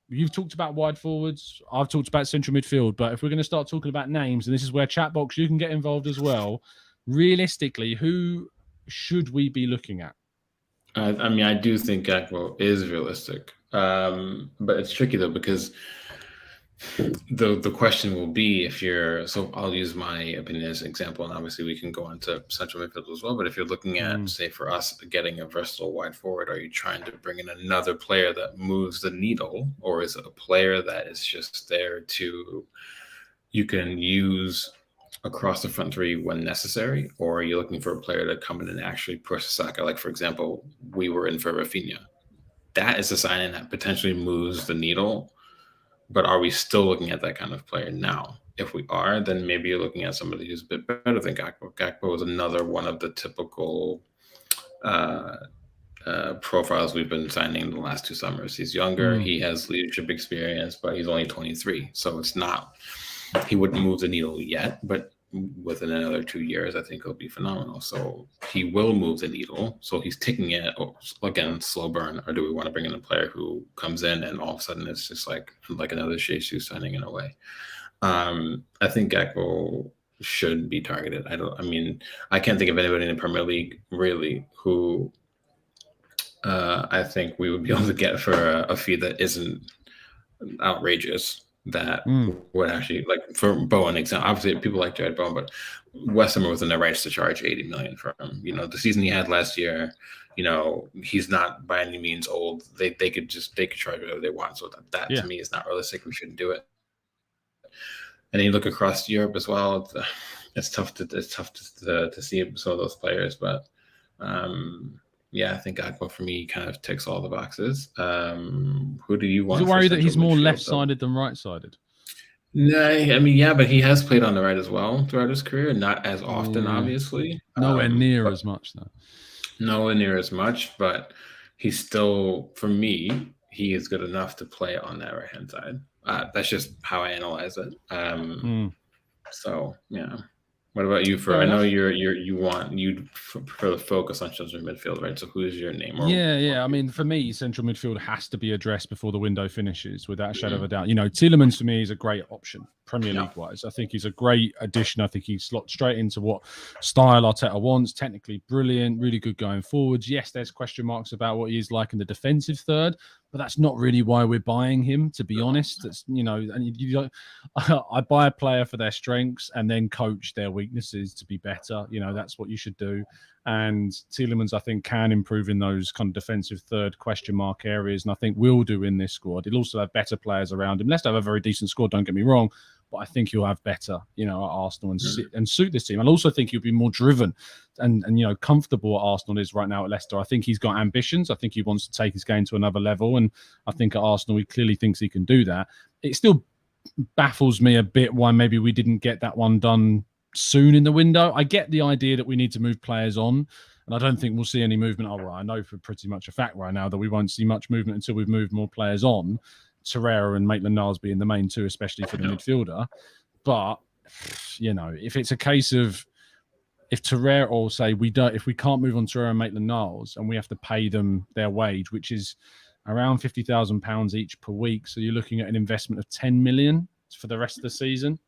you've talked about wide forwards. I've talked about central midfield. But if we're going to start talking about names, and this is where Chatbox, you can get involved as well, realistically, who should we be looking at? I do think Gakpo is realistic. But it's tricky, though, because the question will be so I'll use my opinion as an example, and obviously we can go on to central midfield as well. But if you're looking at, say, for us getting a versatile wide forward, are you trying to bring in another player that moves the needle, or is it a player that is just there you can use across the front 3 when necessary, or are you looking for a player to come in and actually push Saka? Like, for example, we were in for Rafinha. That is a signing that potentially moves the needle. But are we still looking at that kind of player now? If we are, then maybe you're looking at somebody who's a bit better than Gakpo. Gakpo is another one of the typical profiles we've been signing in the last 2 summers. He's younger. He has leadership experience, but he's only 23. So it's not, he wouldn't move the needle yet, but within another 2 years, I think he'll be phenomenal. So he will move the needle. So he's taking it, again, slow burn. Or do we want to bring in a player who comes in and all of a sudden it's just like another Jesus signing in a way? I think Gakpo should be targeted. I can't think of anybody in the Premier League really who I think we would be able to get for a fee that isn't outrageous. that would actually, like, for Bowen example, obviously people like Jared Bowen, but West Ham was in their rights to charge 80 million for him. You know, the season he had last year, you know, he's not by any means old. They could charge whatever they want. So that to me is not realistic. We shouldn't do it. And then you look across Europe as well. It's tough to see some of those players, but yeah, I think Agbo for me kind of ticks all the boxes. Who do you want? Is it worried that he's more left-sided than right-sided? No, I mean, yeah, but he has played on the right as well throughout his career. Not as often, obviously. Nowhere near as much, though. Nowhere near as much, but he's still, for me, he is good enough to play on that right-hand side. That's just how I analyze it. So, yeah. What about you? I know you'd prefer to focus on central midfield, right? So who's your name? Yeah. I mean, for me, central midfield has to be addressed before the window finishes, without a shadow of a doubt. You know, Tielemans for me is a great option, Premier League wise. I think he's a great addition. I think he slots straight into what style Arteta wants. Technically brilliant, really good going forwards. Yes, there's question marks about what he is like in the defensive third, but that's not really why we're buying him, to be honest. It's, you know, and I buy a player for their strengths and then coach their weaknesses to be better. You know, that's what you should do. And Tielemans, I think, can improve in those kind of defensive third question mark areas, and I think will do in this squad. He'll also have better players around him. Leicester have a very decent squad, don't get me wrong, but I think he'll have better, you know, at Arsenal and suit this team. I also think he'll be more driven and you know, comfortable at Arsenal is right now at Leicester. I think he's got ambitions. I think he wants to take his game to another level, and I think at Arsenal he clearly thinks he can do that. It still baffles me a bit why maybe we didn't get that one done soon in the window. I get the idea that we need to move players on, and I don't think we'll see any movement. Oh, well, I know for pretty much a fact right now that we won't see much movement until we've moved more players on. Torreira and Maitland-Niles being the main two, especially for the midfielder. But, you know, if it's a case of if Torreira, or say if we can't move on Torreira and Maitland-Niles and we have to pay them their wage, which is around £50,000 each per week, so you're looking at an investment of 10 million for the rest of the season,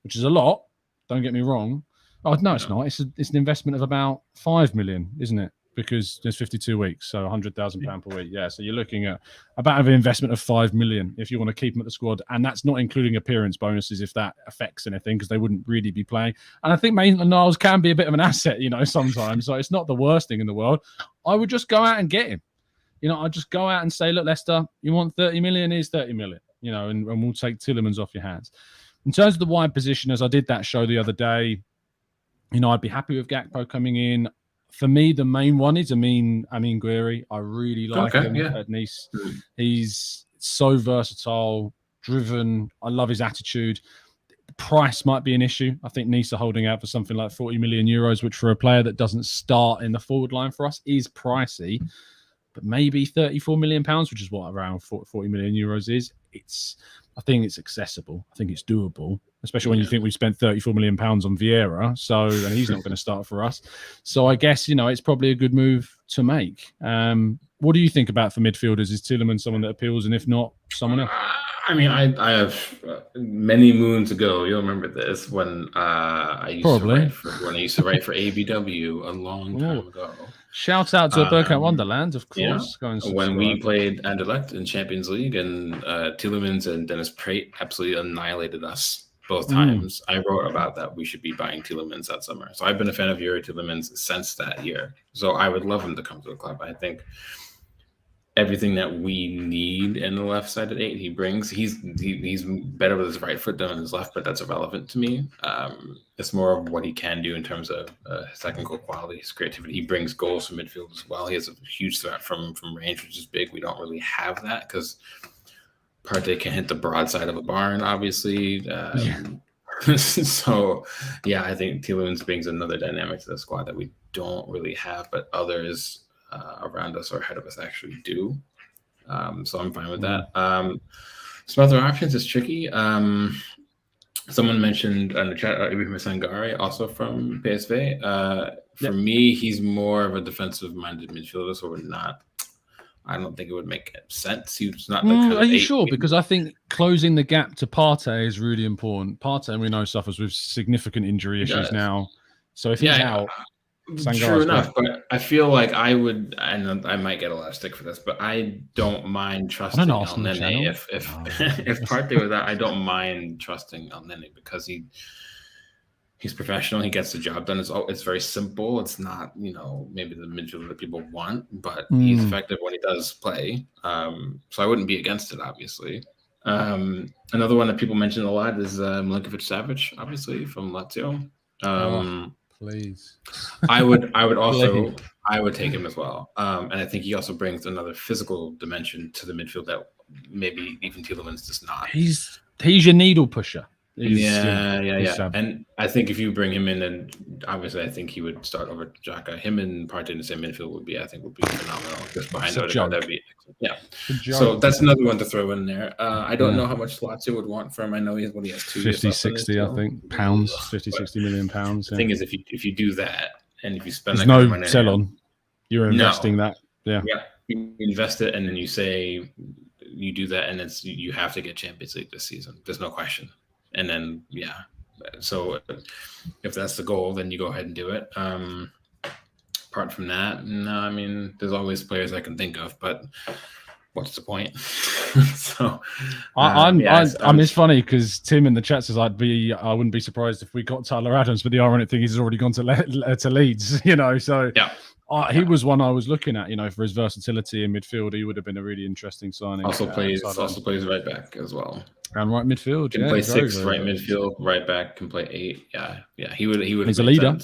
which is a lot. Don't get me wrong. Oh, no, it's not. It's an investment of about 5 million, isn't it? Because there's 52 weeks, so £100,000 per week. Yeah, so you're looking at about an investment of 5 million if you want to keep them at the squad, and that's not including appearance bonuses if that affects anything, because they wouldn't really be playing. And I think Maitland-Niles can be a bit of an asset, you know, sometimes. So it's not the worst thing in the world. I would just go out and get him. You know, I'd just go out and say, look, Leicester, you want 30 million? Here's 30 million. You know, and we'll take Tielemans off your hands. In terms of the wide position, as I did that show the other day, you know, I'd be happy with Gakpo coming in. For me, the main one is Amin Gouiri. I really like him at Nice. He's so versatile, driven. I love his attitude. The price might be an issue. I think Nice are holding out for something like 40 million euros, which for a player that doesn't start in the forward line for us is pricey. But maybe 34 million pounds, which is what around 40 million euros is. I think it's accessible. I think it's doable, especially when you think we've spent 34 million pounds on Vieira. So, and he's not going to start for us. So I guess, you know, it's probably a good move to make. What do you think about for midfielders? Is Tielemans someone that appeals? And if not, someone else? I mean, I have many moons ago. You'll remember this when I used to write for ABW a long time ago. Shout out to Burkout Wonderland, of course. Yeah. When we played Anderlecht in Champions League, and Tielemans and Dennis Praet absolutely annihilated us both times. I wrote about that. We should be buying Tielemans that summer. So I've been a fan of Yuri Tielemans since that year. So I would love him to come to the club. I think everything that we need in the left side of 8, he brings. He's better with his right foot than his left, but that's irrelevant to me. It's more of what he can do in terms of his technical quality, his creativity. He brings goals from midfield as well. He has a huge threat from range, which is big. We don't really have that because Partey can hit the broadside of a barn, obviously. So, yeah, I think Tielemans brings another dynamic to the squad that we don't really have, but others around us or ahead of us actually do. So I'm fine with that. Some other options is tricky. Someone mentioned in the chat Ibrahim Sangare, also from PSV. For me, he's more of a defensive-minded midfielder, so I don't think it would make sense. He's not. Are you sure? Because I think closing the gap to Partey is really important. Partey, we know, suffers with significant injury issues now. So if he's out, Sangar's enough, but I feel like I would, and I might get a lot of stick for this, but I don't mind trusting El Nene. If Partey was that, I don't mind trusting El Nene because he's professional. He gets the job done. It's very simple. It's not, maybe the midfielder that people want, but he's effective when he does play. So I wouldn't be against it, obviously. Another one that people mention a lot is Milinkovic-Savic, obviously from Lazio. Please. I would also I would take him as well. And I think he also brings another physical dimension to the midfield that maybe even Tielemans does not. He's your needle pusher. Yeah. And I think if you bring him in, and obviously I think he would start over Xhaka. Him and Partey in the same midfield would be phenomenal. Just behind Odegaard, that'd be excellent. Yeah. So that's another one to throw in there. I don't know how much Lazio would want for him. I know he has 2 50, 60, I think, pounds, 50, 60 million pounds. The thing is, if you do that, and if you spend that kind of money, sell on, you're investing that. Yeah. You invest it, and then you say you do that, and you have to get Champions League this season. There's no question. And then, so if that's the goal, then you go ahead and do it. Apart from that, no, I mean, there's always players I can think of, but what's the point? So it's funny because Tim in the chat says I wouldn't be surprised if we got Tyler Adams, but the ironic thing is he's already gone to Leeds, so he was one I was looking at, for his versatility in midfield. He would have been a really interesting signing. Also plays right back as well. And right midfield, can play 6, right midfield, right back, can play 8. Yeah. He would. He's a leader.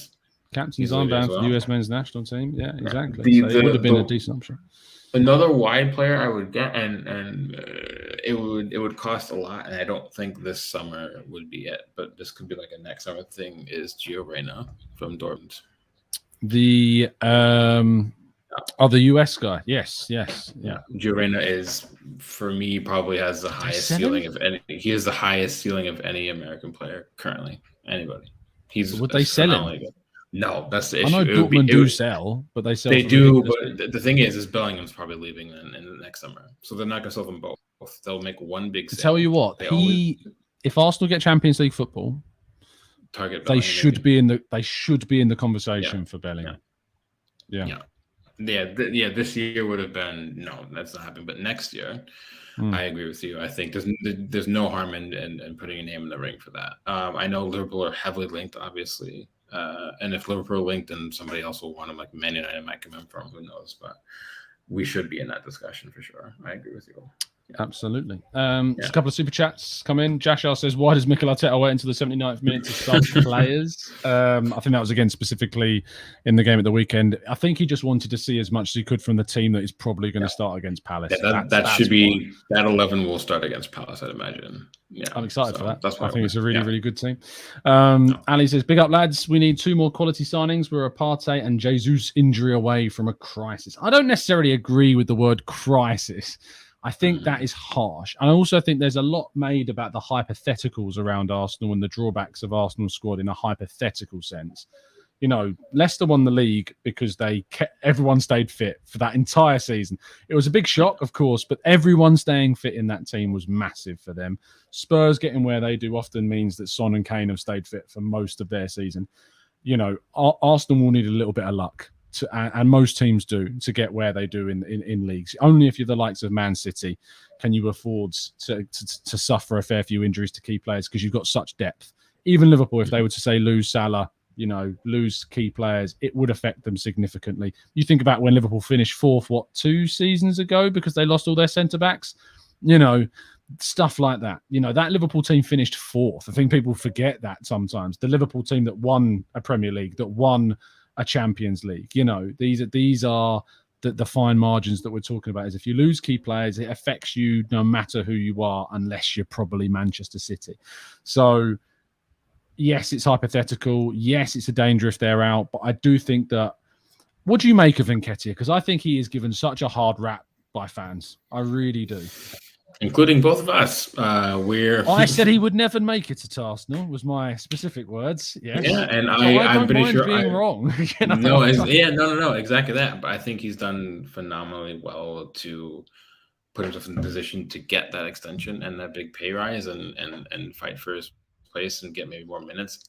Captain's armband for the US men's national team. Yeah, exactly. It would have been a decent option. Another wide player I would get, and it would cost a lot, and I don't think this summer would be it, but this could be like a next summer thing. Is Gio Reyna from Dortmund? The the US guy. Yes. Yeah. Gio Reyna is, for me, probably has the highest ceiling of any. He has the highest ceiling of any American player currently. Anybody. Would they sell him? Good. No, that's the issue. I know Dortmund do sell, but they sell. They do, but the thing is Bellingham's probably leaving in the next summer, so they're not going to sell them both. They'll make one big sale. Tell you what, if Arsenal get Champions League football, they should be in the conversation for Bellingham. Yeah. This year would have been that's not happening. But next year, I agree with you. I think there's no harm in putting a name in the ring for that. I know Liverpool are heavily linked, obviously. And if Liverpool linked, then somebody else will want him, like Man United might come in from, who knows? But we should be in that discussion for sure. I agree with you. Yeah. Absolutely. Just a couple of super chats come in. Jashar says, why does Mikel Arteta wait until the 79th minute to sub players? I think that was, again, specifically in the game at the weekend. I think he just wanted to see as much as he could from the team that is probably going to start against Palace. Yeah, that 11 will start against Palace, I'd imagine. Yeah, I'm excited for that. I think it's a really, really good team. Ali says, big up, lads. We need 2 more quality signings. We're a Partey and Jesus injury away from a crisis. I don't necessarily agree with the word crisis. I think that is harsh. And I also think there's a lot made about the hypotheticals around Arsenal and the drawbacks of Arsenal's squad in a hypothetical sense. Leicester won the league because everyone stayed fit for that entire season. It was a big shock, of course, but everyone staying fit in that team was massive for them. Spurs getting where they do often means that Son and Kane have stayed fit for most of their season. Arsenal will need a little bit of luck. And most teams do, to get where they do in leagues. Only if you're the likes of Man City can you afford to suffer a fair few injuries to key players, because you've got such depth. Even Liverpool, if they were to say lose Salah, lose key players, it would affect them significantly. You think about when Liverpool finished 4th, 2 seasons ago, because they lost all their centre-backs, stuff like that. That Liverpool team finished 4th. I think people forget that sometimes. The Liverpool team that won a Premier League, that won a Champions League, these are the fine margins that we're talking about. Is if you lose key players, it affects you no matter who you are, unless you're probably Manchester City. So yes, it's hypothetical. Yes, it's a danger if they're out. But I do think that, what do you make of Nketiah? Because I think he is given such a hard rap by fans. I really do. Including both of us. I said he would never make it at Arsenal, was my specific words. Yes. Yeah, and I'm pretty sure being wrong. No, exactly that. But I think he's done phenomenally well to put himself in the position to get that extension and that big pay rise and fight for his place and get maybe more minutes.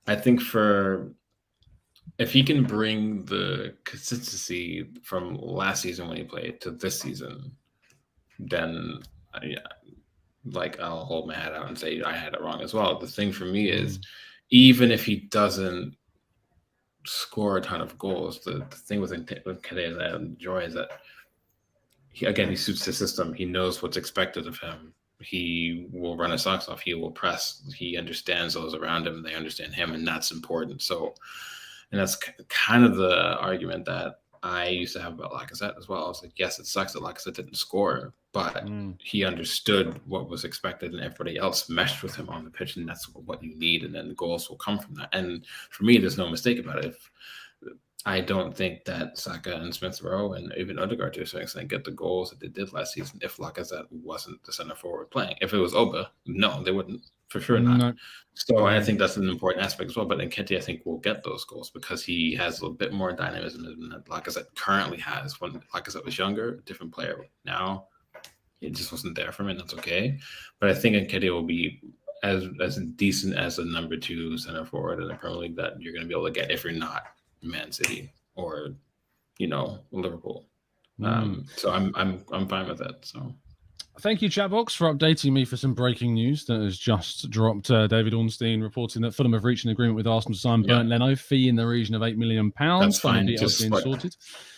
I think if he can bring the consistency from last season when he played to this season, then I'll hold my hat out and say I had it wrong as well. The thing for me is, even if he doesn't score a ton of goals, the thing with Kade that I enjoy is that he suits the system. He knows what's expected of him. He will run his socks off. He will press. He understands those around him. They understand him, and that's important. So, and that's kind of the argument that I used to have about Lacazette as well. I was like, yes, it sucks that Lacazette didn't score, but he understood what was expected, and everybody else meshed with him on the pitch, and that's what you need, and then the goals will come from that. And for me, there's no mistake about it. I don't think that Saka and Smith Rowe and even Odegaard to a certain extent get the goals that they did last season if Lacazette wasn't the center forward playing. If it was Oba, no, they wouldn't. For sure not. No. So I think that's an important aspect as well. But Nketiah, I think, will get those goals because he has a little bit more dynamism than Lacazette currently has. When Lacazette was younger, a different player. Now, it just wasn't there for him, and that's okay. But I think Nketiah will be as decent as a number 2 center forward in the Premier League that you're going to be able to get if you're not Man City or Liverpool. So I'm fine with that. So thank you, Chatbox, for updating me for some breaking news that has just dropped. David Ornstein reporting that Fulham have reached an agreement with Arsenal to sign Bernd Leno, fee in the region of £8 million. That's fine. Just been sorted.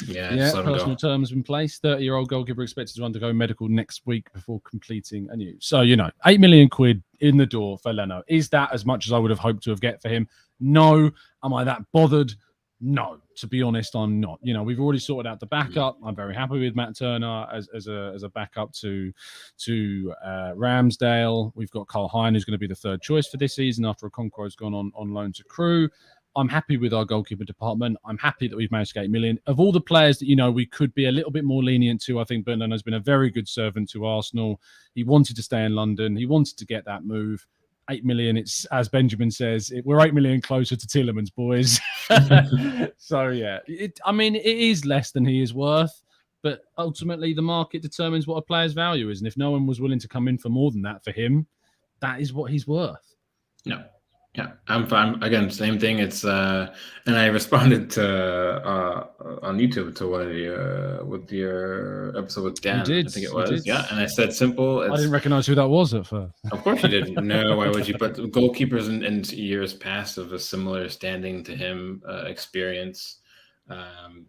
Yeah, personal terms in place. 30-year-old goalkeeper expected to undergo medical next week before completing anew. So, £8 million in the door for Leno. Is that as much as I would have hoped to have get for him? No. Am I that bothered? No, to be honest, I'm not. We've already sorted out the backup. I'm very happy with Matt Turner as a backup to Ramsdale. We've got Carl Hein, who's going to be the third choice for this season after Okonkwo's gone on loan to Crewe. I'm happy with our goalkeeper department. I'm happy that we've managed to get $8 million. Of all the players that, we could be a little bit more lenient to, I think Bernd has been a very good servant to Arsenal. He wanted to stay in London. He wanted to get that move. $8 million. It's, as Benjamin says, we're $8 million closer to Tielemans, boys. So yeah, it is less than he is worth, but ultimately the market determines what a player's value is, and if no one was willing to come in for more than that for him, that is what he's worth. No. Yeah, I'm fine. Again, same thing. It's and I responded to on YouTube to one of with your episode with Dan. I think it was. Yeah, and I said simple. I didn't recognize who that was at first. Of course you didn't. No, why would you? But goalkeepers in years past of a similar standing to him, experience,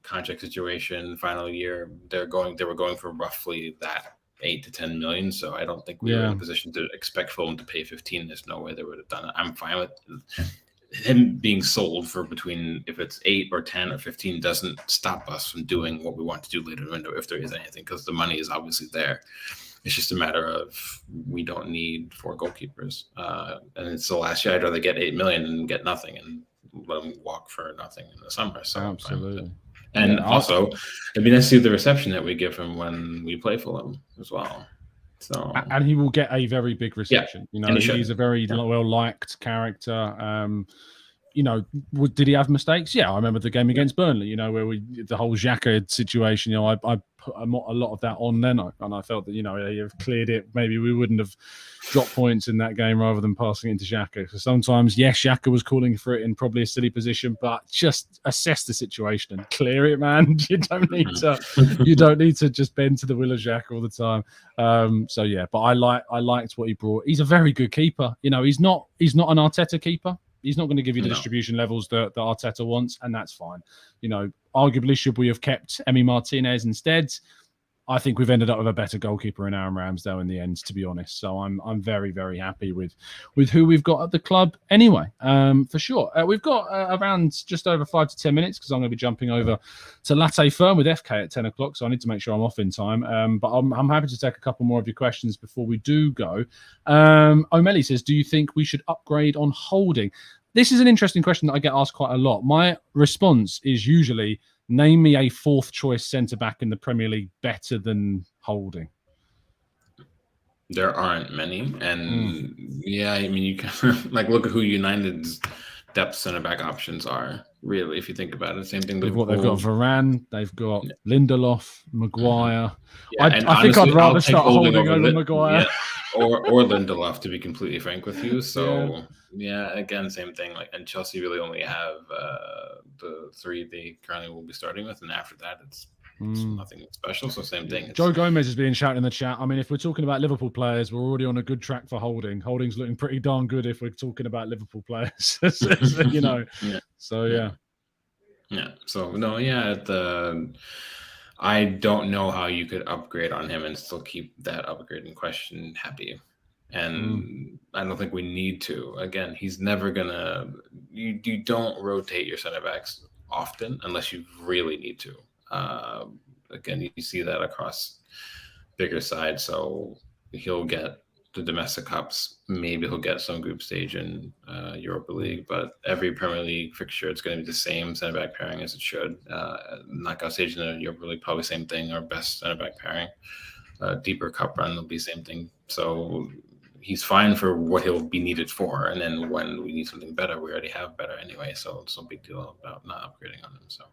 contract situation, final year, they were going for roughly that. 8 to 10 million, so I don't think we were in a position to expect Fulham to pay 15. There's no way they would have done it. I'm fine with him being sold for between, if it's 8 or 10 or 15, doesn't stop us from doing what we want to do later in the window if there is anything, because the money is obviously there. It's just a matter of we don't need 4 goalkeepers, and it's the last year. I'd rather get 8 million and get nothing and let them walk for nothing in the summer. So absolutely. And also, it'd be nice to see the reception that we give him when we play Fulham as well. So, and he will get a very big reception. He's a very well-liked character. Did he have mistakes? Yeah, I remember the game against Burnley, where the whole Xhaka situation, I put a lot of that on Leno, and I felt that, he have cleared it. Maybe we wouldn't have dropped points in that game rather than passing it into Xhaka. So sometimes, yes, Xhaka was calling for it in probably a silly position, but just assess the situation and clear it, man. You don't need to just bend to the will of Xhaka all the time. But I liked what he brought. He's a very good keeper. He's not an Arteta keeper. He's not going to give you the distribution levels that Arteta wants, and that's fine. Arguably, should we have kept Emi Martinez instead? I think we've ended up with a better goalkeeper in Aaron Ramsdale in the end, to be honest. So I'm very, very happy with who we've got at the club anyway, for sure. We've got around just over 5 to 10 minutes because I'm going to be jumping over to Latte Firm with FK at 10 o'clock, so I need to make sure I'm off in time. But I'm happy to take a couple more of your questions before we do go. O'Malley says, do you think we should upgrade on holding? This is an interesting question that I get asked quite a lot. My response is usually, name me a 4th choice centre-back in the Premier League better than Holding. There aren't many. And you can look at who United's depth centre-back options are, really, if you think about it. Same thing. They've got Varane, they've got Lindelof, Maguire. Yeah, I think I'd rather start Holding over Maguire. Yeah. Or Lindelof, to be completely frank with you. So again, same thing. And Chelsea really only have the three they currently will be starting with, and after that, it's nothing special. So same thing. Joe Gomez is being shouted in the chat. I mean, if we're talking about Liverpool players, we're already on a good track for Holding. Holding's looking pretty darn good if we're talking about Liverpool players, you know. Yeah. So yeah. So no, I don't know how you could upgrade on him and still keep that upgrade in question happy. And I don't think we need to. Again, he's never gonna. You don't rotate your center backs often unless you really need to. Again, you see that across bigger sides. So he'll get the domestic cups. Maybe he'll get some group stage in Europa League. But every Premier League fixture, it's going to be the same center back pairing as it should. Knockout stage in the Europa League, probably same thing. Our best center back pairing. Deeper cup run will be same thing. So he's fine for what he'll be needed for. And then when we need something better, we already have better anyway. So it's no big deal about not upgrading on him. So.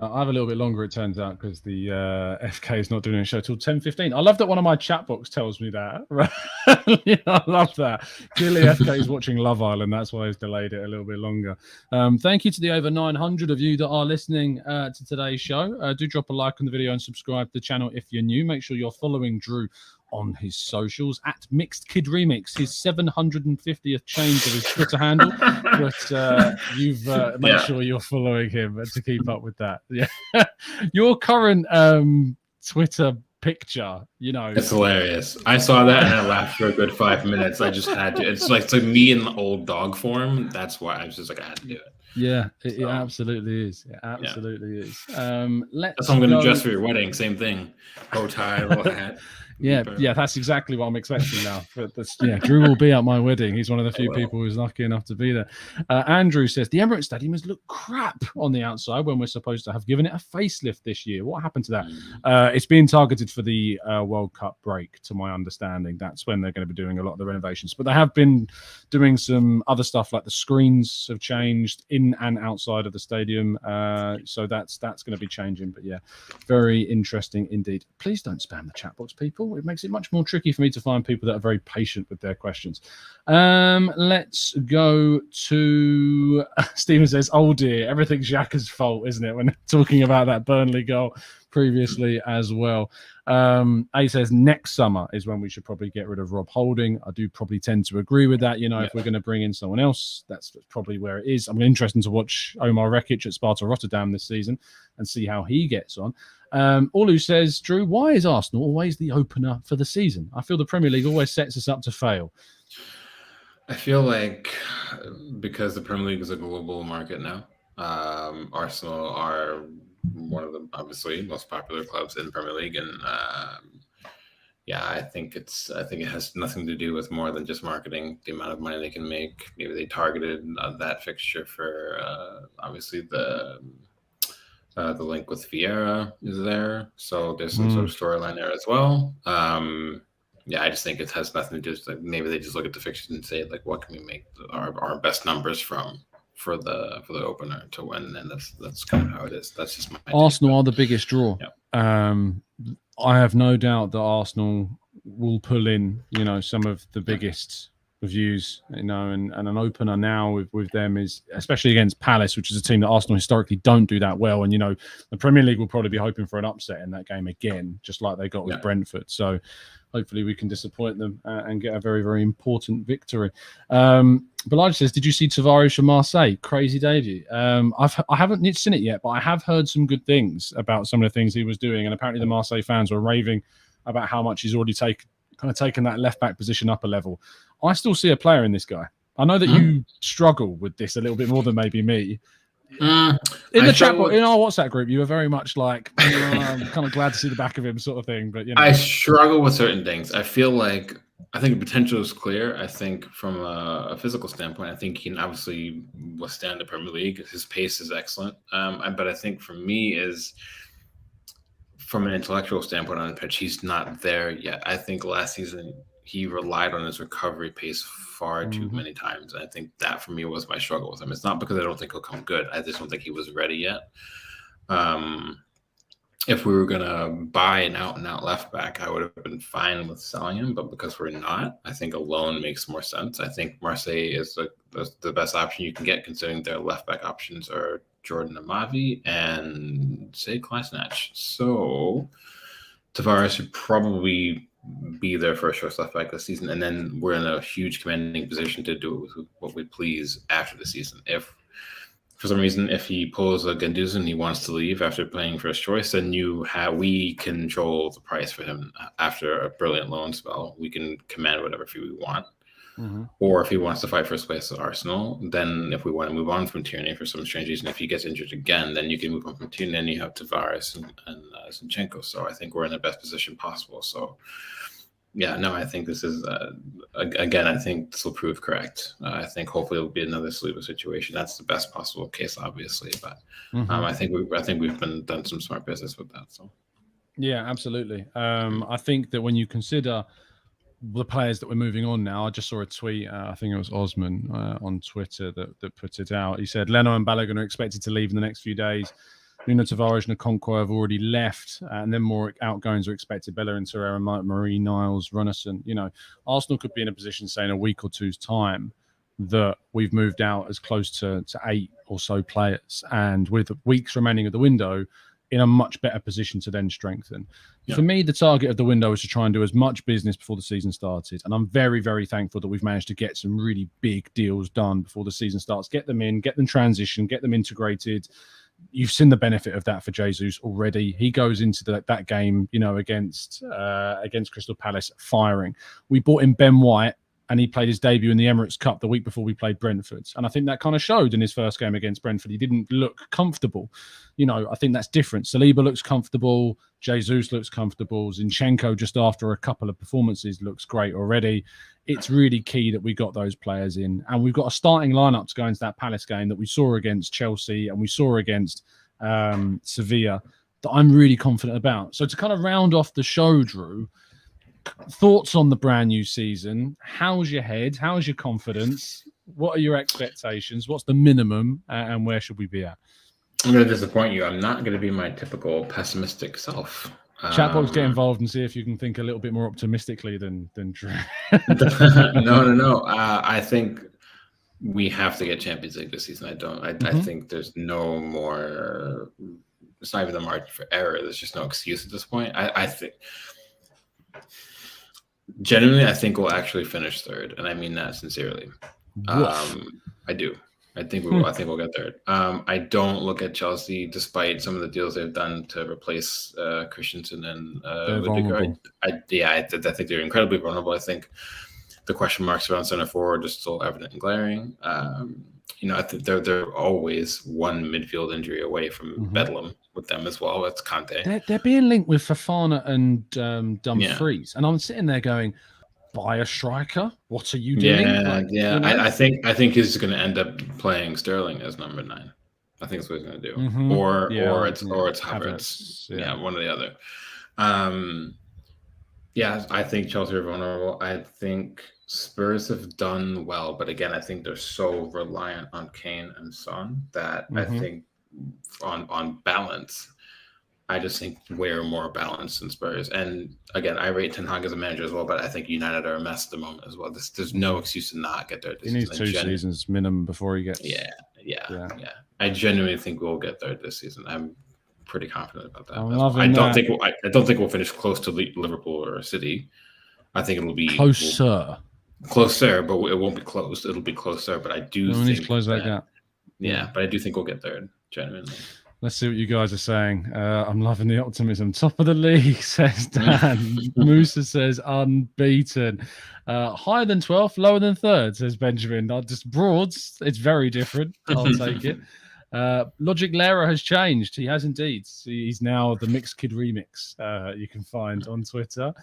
I have a little bit longer, it turns out, because the FK is not doing a show till 10:15. I love that one of my chat box tells me that. I love that. Clearly, FK is watching Love Island. That's why he's delayed it a little bit longer. Thank you to the over 900 of you that are listening to today's show. Do drop a like on the video and subscribe to the channel if you're new. Make sure you're following Drew on his socials at Mixed Kid Remix, his 750th change of his Twitter handle. But you've made sure you're following him to keep up with that. Yeah, your current Twitter picture, it's hilarious. I saw that and I laughed for a good 5 minutes. I just had to. It's like me in the old dog form. That's why I was just like, I had to do it. Yeah, it absolutely is. It absolutely is. That's how I'm going to dress for your wedding. Same thing. Bow tie, little hat. Yeah, that's exactly what I'm expecting now. But Drew will be at my wedding. He's one of the few people who's lucky enough to be there. Andrew says, the Emirates Stadium has looked crap on the outside when we're supposed to have given it a facelift this year. What happened to that? It's being targeted for the World Cup break, to my understanding. That's when they're going to be doing a lot of the renovations. But they have been doing some other stuff, like the screens have changed in and outside of the stadium. So that's going to be changing. But yeah, very interesting indeed. Please don't spam the chat box, people. It makes it much more tricky for me to find people that are very patient with their questions. Let's go to Stephen says, oh dear, everything's Xhaka's fault, isn't it? When talking about that Burnley goal previously as well. A says next summer is when we should probably get rid of Rob Holding. I do probably tend to agree with that. If we're going to bring in someone else, that's probably where it is. I'm interested to watch Omar Rekic at Sparta Rotterdam this season and see how he gets on. Olu says, Drew, why is Arsenal always the opener for the season? I feel the Premier League always sets us up to fail. I feel like because the Premier League is a global market now, Arsenal are one of the obviously most popular clubs in the Premier League, and I think it has nothing to do with more than just marketing. The amount of money they can make. Maybe they targeted that fixture for obviously the link with Vieira is there, so there's some sort of storyline there as well. I just think it has nothing to do with, like, maybe they just look at the fixtures and say, like, what can we make our best numbers from for the opener to win, and that's kind of how it is. That's just my Arsenal are the biggest draw. I have no doubt that Arsenal will pull in, some of the biggest reviews, and an opener now with them is, especially against Palace, which is a team that Arsenal historically don't do that well. And, the Premier League will probably be hoping for an upset in that game again, just like they got with Brentford. So hopefully we can disappoint them and get a very, very important victory. Balaji says, did you see Tavares from Marseille? Crazy debut. I haven't seen it yet, but I have heard some good things about some of the things he was doing. And apparently the Marseille fans were raving about how much he's already taken that left-back position up a level. I still see a player in this guy. I know that you struggle with this a little bit more than maybe me. In the chat, in our WhatsApp group, you were very much like, I'm kind of glad to see the back of him, sort of thing. But I struggle with certain things. I think the potential is clear. I think from a physical standpoint, I think he can obviously withstand the Premier League. His pace is excellent. But I think for me is, from an intellectual standpoint on the pitch, he's not there yet. I think last season he relied on his recovery pace far too many times. And I think that for me was my struggle with him. It's not because I don't think he'll come good. I just don't think he was ready yet. If we were going to buy an out-and-out left back, I would have been fine with selling him. But because we're not, I think a loan makes more sense. I think Marseille is the best option you can get, considering their left back options are Jordan Amavi, and say Kolasinac. So Tavares should probably be their first shortstop back this season, and then we're in a huge commanding position to do it with what we please after the season. If for some reason, if he pulls a Gunduza and he wants to leave after playing first choice, then we control the price for him after a brilliant loan spell. We can command whatever fee we want. Mm-hmm. Or if he wants to fight first place at Arsenal, then if we want to move on from Tierney for some strange reason, if he gets injured again, then you can move on from Tierney and you have Tavares and Zinchenko. So I think we're in the best position possible. So yeah, no, I think this is, again, I think this will prove correct. I think hopefully it'll be another Saliba situation. That's the best possible case, obviously. But I think we've done some smart business with that. So yeah, absolutely. I think that when you consider the players that we're moving on now, I just saw a tweet, I think it was Osman on Twitter that put it out. He said, Leno and Balogun are expected to leave in the next few days. Nuno Tavares and Okonkwo have already left, and then more outgoings are expected. Bellerin, Torreira, Marie, Niles, Runnison. Arsenal could be in a position, say, in a week or two's time, that we've moved out as close to 8 or so players, and with weeks remaining of the window, in a much better position to then strengthen. Yeah. For me, the target of the window is to try and do as much business before the season started. And I'm very, very thankful that we've managed to get some really big deals done before the season starts. Get them in, get them transitioned, get them integrated. You've seen the benefit of that for Jesus already. He goes into that game, against Crystal Palace firing. We bought in Ben White, and he played his debut in the Emirates Cup the week before we played Brentford. And I think that kind of showed in his first game against Brentford. He didn't look comfortable. I think that's different. Saliba looks comfortable. Jesus looks comfortable. Zinchenko, just after a couple of performances, looks great already. It's really key that we got those players in. And we've got a starting lineup to go into that Palace game that we saw against Chelsea and we saw against Sevilla that I'm really confident about. So to kind of round off the show, Drew, thoughts on the brand new season? How's your head? How's your confidence? What are your expectations? What's the minimum? And where should we be at? I'm going to disappoint you. I'm not going to be my typical pessimistic self. Chat box, get involved and see if you can think a little bit more optimistically than Drew. No. I think we have to get Champions League this season. I think there's no more. It's not even the margin for error. There's just no excuse at this point. I think. Genuinely, I think we'll actually finish third, and I mean that sincerely. I do. I think we will. I think we'll get third. I don't look at Chelsea, despite some of the deals they've done to replace Christensen and Ludiger. I think they're incredibly vulnerable. I think the question marks around center forward are still evident and glaring. I think they're always one midfield injury away from Bedlam with them as well. That's Kante. They're being linked with Fofana and Dumfries, and I'm sitting there going, "Buy a striker? What are you doing?" I think he's going to end up playing Sterling as number 9. I think that's what he's going to do, or it's Havertz. One or the other. I think Chelsea are vulnerable. I think Spurs have done well, but again, I think they're so reliant on Kane and Son that I think on balance, I just think we're more balanced than Spurs. And again, I rate Ten Hag as a manager as well, but I think United are a mess at the moment as well. There's no excuse to not get there. He needs 2 seasons minimum before he gets. Yeah. I genuinely think we'll get there this season. I'm pretty confident about that. I don't think we'll finish close to Liverpool or City. I think it'll be closer, but it won't be close. It'll be closer, but I do think to close that gap. Yeah, but I do think we'll get there, genuinely. Let's see what you guys are saying. I'm loving the optimism. Top of the league, says Dan. Musa says unbeaten. Higher than 12th, lower than 3rd, says Benjamin. Just broads. It's very different. I'll take it. Logic Lera has changed. He has indeed. He's now the Mixed Kid Remix. You can find on Twitter.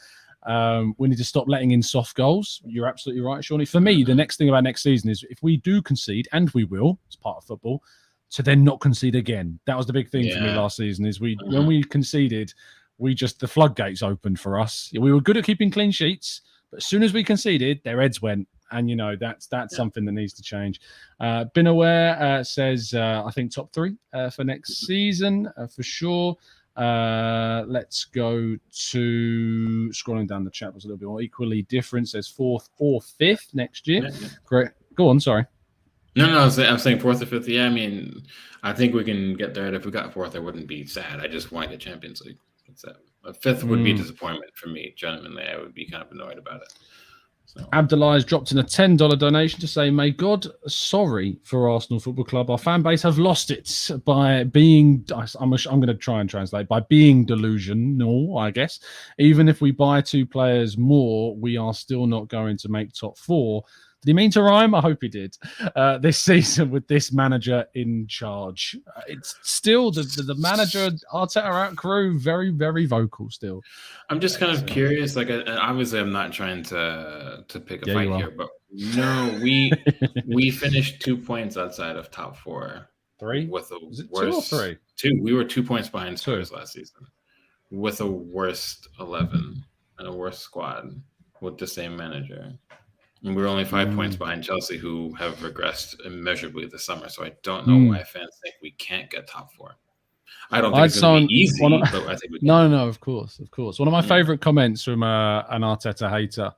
We need to stop letting in soft goals. You're absolutely right, Shawnee. For me, the next thing about next season is if we do concede, and we will, it's part of football, to then not concede again. That was the big thing for me last season. Is when we conceded, the floodgates opened for us. We were good at keeping clean sheets, but as soon as we conceded, their heads went. And that's something that needs to change. Been aware says I think top 3 for next season for sure. Let's go to scrolling down the chat was a little bit more equally different. Says 4th or 5th next year. Great. Go on. Sorry. No, I'm saying fourth or fifth. Yeah, I mean, I think we can get there. And if we got fourth, I wouldn't be sad. I just want to get Champions League. That's it. A fifth would be a disappointment for me. Genuinely, I would be kind of annoyed about it. So. Abdullah has dropped in a $10 donation to say, may God sorry for Arsenal Football Club. Our fan base have lost it by being, I'm going to try and translate, by being delusional, I guess. Even if we buy 2 players more, we are still not going to make top 4. Did he mean to rhyme? I hope he did. This season with this manager in charge. It's still the manager, Arteta out crew, very, very vocal still. I'm just kind of curious. Like, obviously, I'm not trying to pick a fight here, but no, we finished 2 points outside of top 4. 3? With a Was it worst 2 or 3? 2. We were 2 points behind Spurs last season, with a worst 11 and a worse squad with the same manager. And we're only 5 points behind Chelsea, who have regressed immeasurably this summer. So I don't know why fans think we can't get top 4. I don't think it's going to be easy, but I think we can. No, of course. One of my favorite comments from an Arteta hater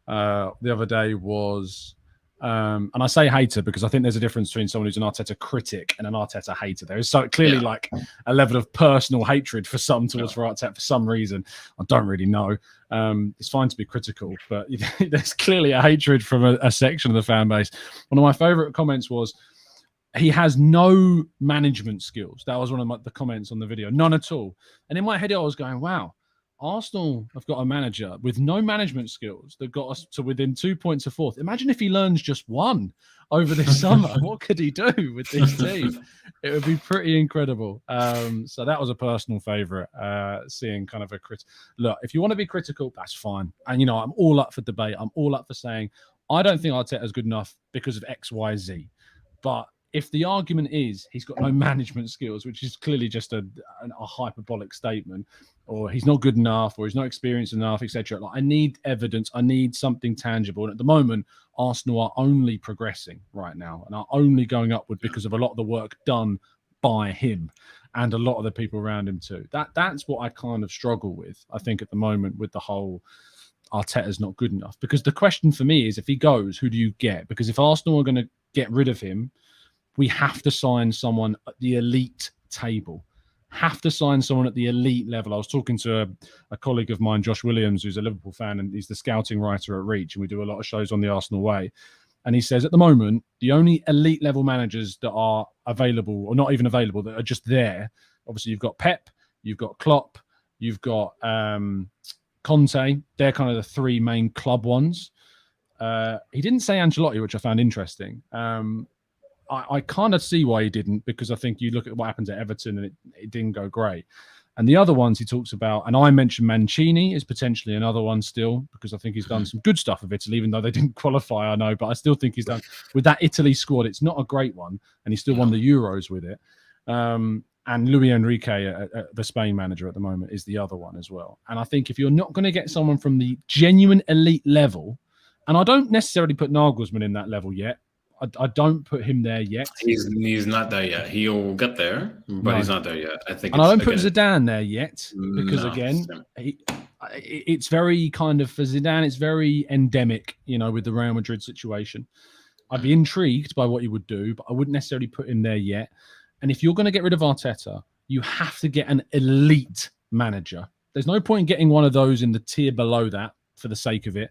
the other day was, and I say hater because I think there's a difference between someone who's an Arteta critic and an Arteta hater. There is so clearly like a level of personal hatred for for Arteta for some reason. I don't really know. It's fine to be critical, but there's clearly a hatred from a section of the fan base. One of my favorite comments was, he has no management skills. That was one of the comments on the video. None at all. And in my head, I was going, wow, Arsenal have got a manager with no management skills that got us to within 2 points of fourth. Imagine if he learns just one over this summer. What could he do with this team? It would be pretty incredible. So that was a personal favourite, seeing kind of a look, if you want to be critical, that's fine. And, I'm all up for debate. I'm all up for saying, I don't think Arteta is good enough because of X, Y, Z. But if the argument is he's got no management skills, which is clearly just a hyperbolic statement, or he's not good enough, or he's not experienced enough, etc. Like, I need evidence. I need something tangible. And at the moment, Arsenal are only progressing right now and are only going upward because of a lot of the work done by him and a lot of the people around him too. That's what I kind of struggle with, I think, at the moment with the whole Arteta's not good enough. Because the question for me is, if he goes, who do you get? Because if Arsenal are going to get rid of him, we have to sign someone at the elite table, have to sign someone at the elite level. I was talking to a colleague of mine, Josh Williams, who's a Liverpool fan, and he's the scouting writer at Reach, and we do a lot of shows on the Arsenal way. And he says at the moment, the only elite level managers that are available, or not even available, that are just there, obviously you've got Pep, you've got Klopp, you've got Conte. They're kind of the 3 main club ones. He didn't say Ancelotti, which I found interesting. I kind of see why he didn't, because I think you look at what happened at Everton and it didn't go great. And the other ones he talks about, and I mentioned Mancini is potentially another one still, because I think he's done some good stuff with Italy, even though they didn't qualify, I know, but I still think he's done with that Italy squad. It's not a great one, and he still won the Euros with it. And Luis Enrique, the Spain manager at the moment, is the other one as well. And I think if you're not going to get someone from the genuine elite level, and I don't necessarily put Nagelsmann in that level yet, I don't put him there yet. He's not there yet. He'll get there, but he's not there yet. I think. And I don't put Zidane there yet, because it's very kind of, for Zidane, it's very endemic, with the Real Madrid situation. I'd be intrigued by what he would do, but I wouldn't necessarily put him there yet. And if you're going to get rid of Arteta, you have to get an elite manager. There's no point in getting one of those in the tier below that for the sake of it.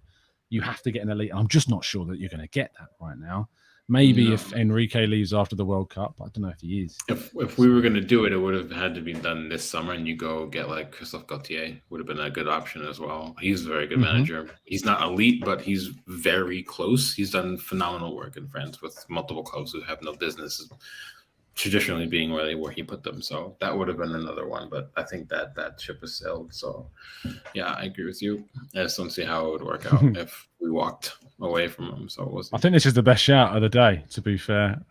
You have to get an elite. I'm just not sure that you're going to get that right now. Maybe if Enrique leaves after the World Cup. I don't know if he is. If we were going to do it, it would have had to be done this summer, and you go get like Christophe Gauthier. Would have been a good option as well. He's a very good manager. He's not elite, but he's very close. He's done phenomenal work in France with multiple clubs who have no business traditionally being where he put them. So that would have been another one. But I think that ship has sailed. So yeah, I agree with you. I just don't see how it would work out if we walked away from him. So I think this is the best shout of the day, to be fair.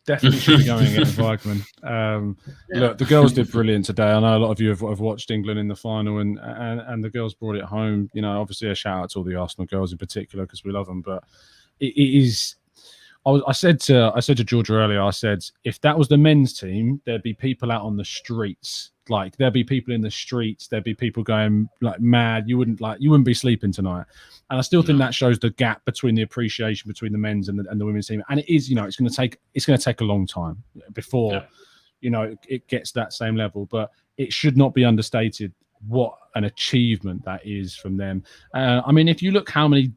Definitely should be going against Weigman. Look, the girls did brilliant today. I know a lot of you have watched England in the final, and the girls brought it home. Obviously a shout out to all the Arsenal girls in particular, because we love them. But it is. I said to Georgia earlier, I said, if that was the men's team, there'd be people out on the streets Like there'd be people in the streets, there'd be people going like mad. You wouldn't be sleeping tonight. And I still think that shows the gap between the appreciation between the men's and the women's team. And it is, it's going to take a long time before, it gets that same level. But it should not be understated what an achievement that is from them. I mean, if you look how many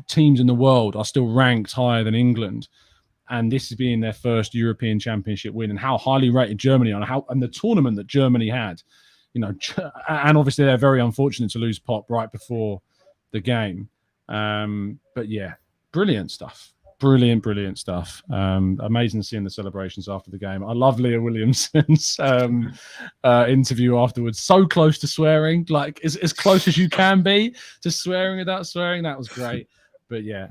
teams in the world are still ranked higher than England, and this is being their first European Championship win, and how highly rated Germany are, and the tournament that Germany had, and obviously they're very unfortunate to lose Pop right before the game. But yeah, brilliant stuff. Brilliant stuff. Amazing seeing the celebrations after the game. I love Leah Williamson's interview afterwards. So close to swearing, like as close as you can be to swearing without swearing. That was great. But yeah,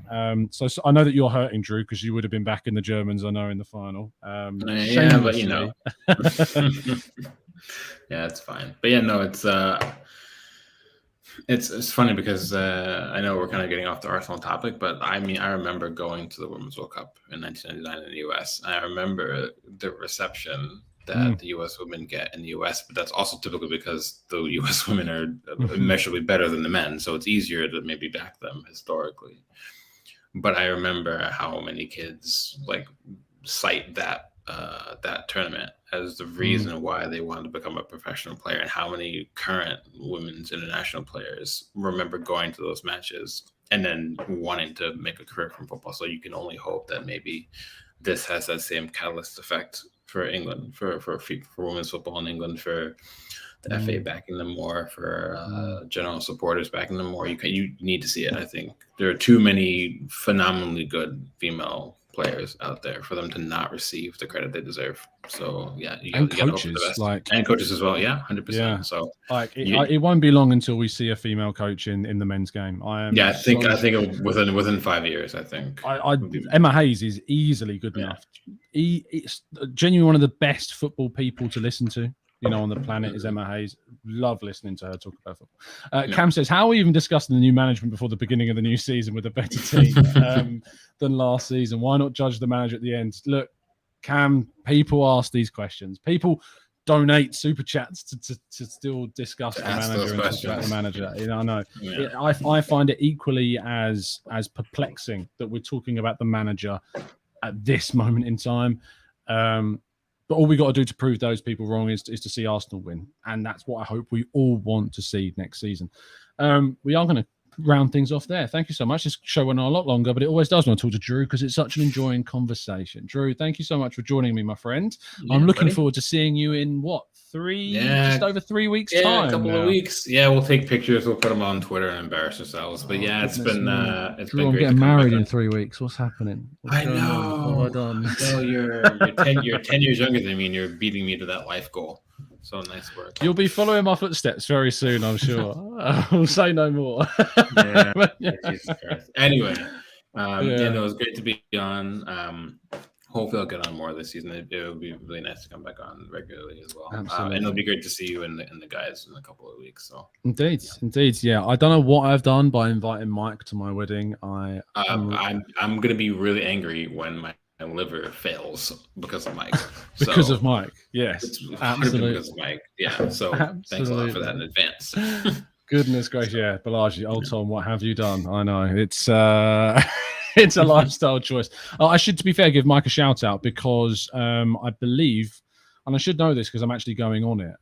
so I know that you're hurting, Drew, because you would have been back in the Germans, I know, in the final. Yeah, but yeah, it's fine. But yeah, no, it's funny because I know we're kind of getting off the Arsenal topic, but I mean, I remember going to the Women's World Cup in 1999 in the US. And I remember the reception that the US women get in the US, but that's also typically because the US women are immeasurably better than the men, so it's easier to maybe back them historically. But I remember how many kids like cite that tournament as the reason why they wanted to become a professional player, and how many current women's international players remember going to those matches and then wanting to make a career from football. So you can only hope that maybe this has that same catalyst effect for England, for women's football in England, for the FA backing them more, for general supporters backing them more. You need to see it. I think there are too many phenomenally good female players out there for them to not receive the credit they deserve. So yeah, you got to hope for the best. And coaches as well. Yeah, 100%. Yeah. So it won't be long until we see a female coach in the men's game. I think within 5 years. I think Emma Hayes is easily good enough. It's genuinely one of the best football people to listen to, on the planet is Emma Hayes. Love listening to her talk about football. Cam says, how are we even discussing the new management before the beginning of the new season with a better team than last season? Why not judge the manager at the end? Look, Cam, people ask these questions. People donate super chats to still discuss the manager and talk about the manager. I know. Yeah. I find it equally as perplexing that we're talking about the manager at this moment in time. But all we got to do to prove those people wrong is to see Arsenal win. And that's what I hope we all want to see next season. We are going to round things off there. Thank you so much. This show went on a lot longer, but it always does when I talk to Drew because it's such an enjoying conversation. Drew, thank you so much for joining me, my friend. I'm looking forward to seeing you in just over 3 weeks time. A couple of weeks. Yeah, we'll take pictures. We'll put them on Twitter and embarrass ourselves. But it's been Drew, I'm getting married in 3 weeks. What's happening? I know. What have I done? So you're 10 years younger than me, and you're beating me to that life goal. So nice work. You'll be following my footsteps very soon, I'm sure. I'll say no more. Jesus Christ. Anyway, it was great to be on. Hopefully I'll get on more this season. It would be really nice to come back on regularly as well. And it'll be great to see you and the guys in a couple of weeks. So Indeed. Yeah. I don't know what I've done by inviting Mike to my wedding. I'm gonna be really angry when my liver fails because of Mike. Because of Mike, yes. It's absolutely because of Mike. Yeah. So thanks a lot for that in advance. Goodness gracious, yeah. Balaji, old Tom, what have you done? I know. It's it's a lifestyle choice. I should, to be fair, give Mike a shout out because I believe, and I should know this because I'm actually going on it.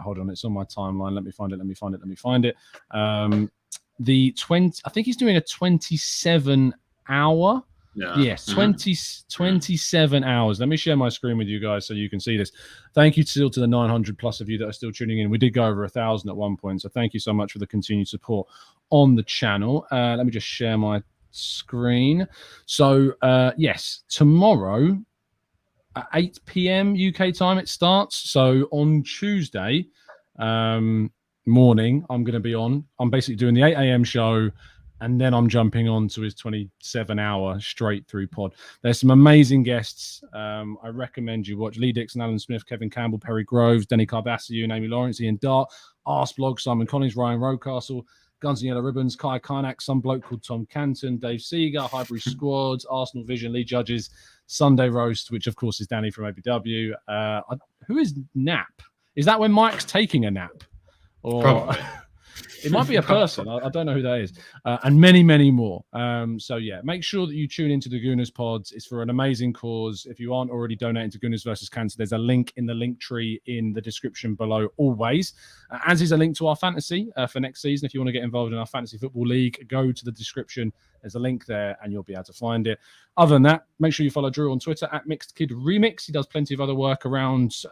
Hold on, it's on my timeline. Let me find it. I think he's doing a 27-hour. Yes, 27 hours. Let me share my screen with you guys so you can see this. Thank you still to the 900 plus of you that are still tuning in. We did go over 1,000 at one point, so thank you so much for the continued support on the channel. Let me just share my screen. So yes, tomorrow at 8 p.m. UK time it starts. So on Tuesday morning, I'm going to be on. I'm basically doing the 8 a.m. show. And then I'm jumping on to his 27-hour straight through pod. There's some amazing guests. I recommend you watch Lee Dixon, Alan Smith, Kevin Campbell, Perry Groves, Denny Carbassiou, Amy Lawrence, Ian Dart, Arsblog, Simon Collins, Ryan Rocastle, Guns and Yellow Ribbons, Kai Karnak, some bloke called Tom Canton, Dave Seeger, Highbury Squads, Arsenal Vision, Lee Judges, Sunday Roast, which of course is Danny from ABW. Who is Nap? Is that when Mike's taking a nap? Or Probably. It might be a person. I don't know who that is. And many, many more. So, yeah, make sure that you tune into the Gooners pods. It's for an amazing cause. If you aren't already donating to Gooners versus Cancer, there's a link in the link tree in the description below always. As is a link to our fantasy for next season. If you want to get involved in our fantasy football league, go to the description. There's a link there and you'll be able to find it. Other than that, make sure you follow Drew on Twitter at Mixed Kid Remix. He does plenty of other work around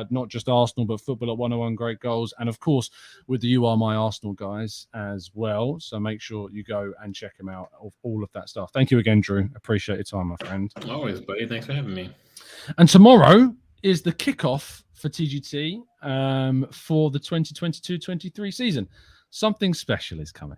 not just Arsenal, but football at 101 Great Goals. And of course, with the You Are My Arsenal guys as well. So make sure you go and check him out of all of that stuff. Thank you again, Drew. Appreciate your time, my friend. Always, buddy. Thanks for having me. And tomorrow is the kickoff for TGT for the 2022-23 season. Something special is coming.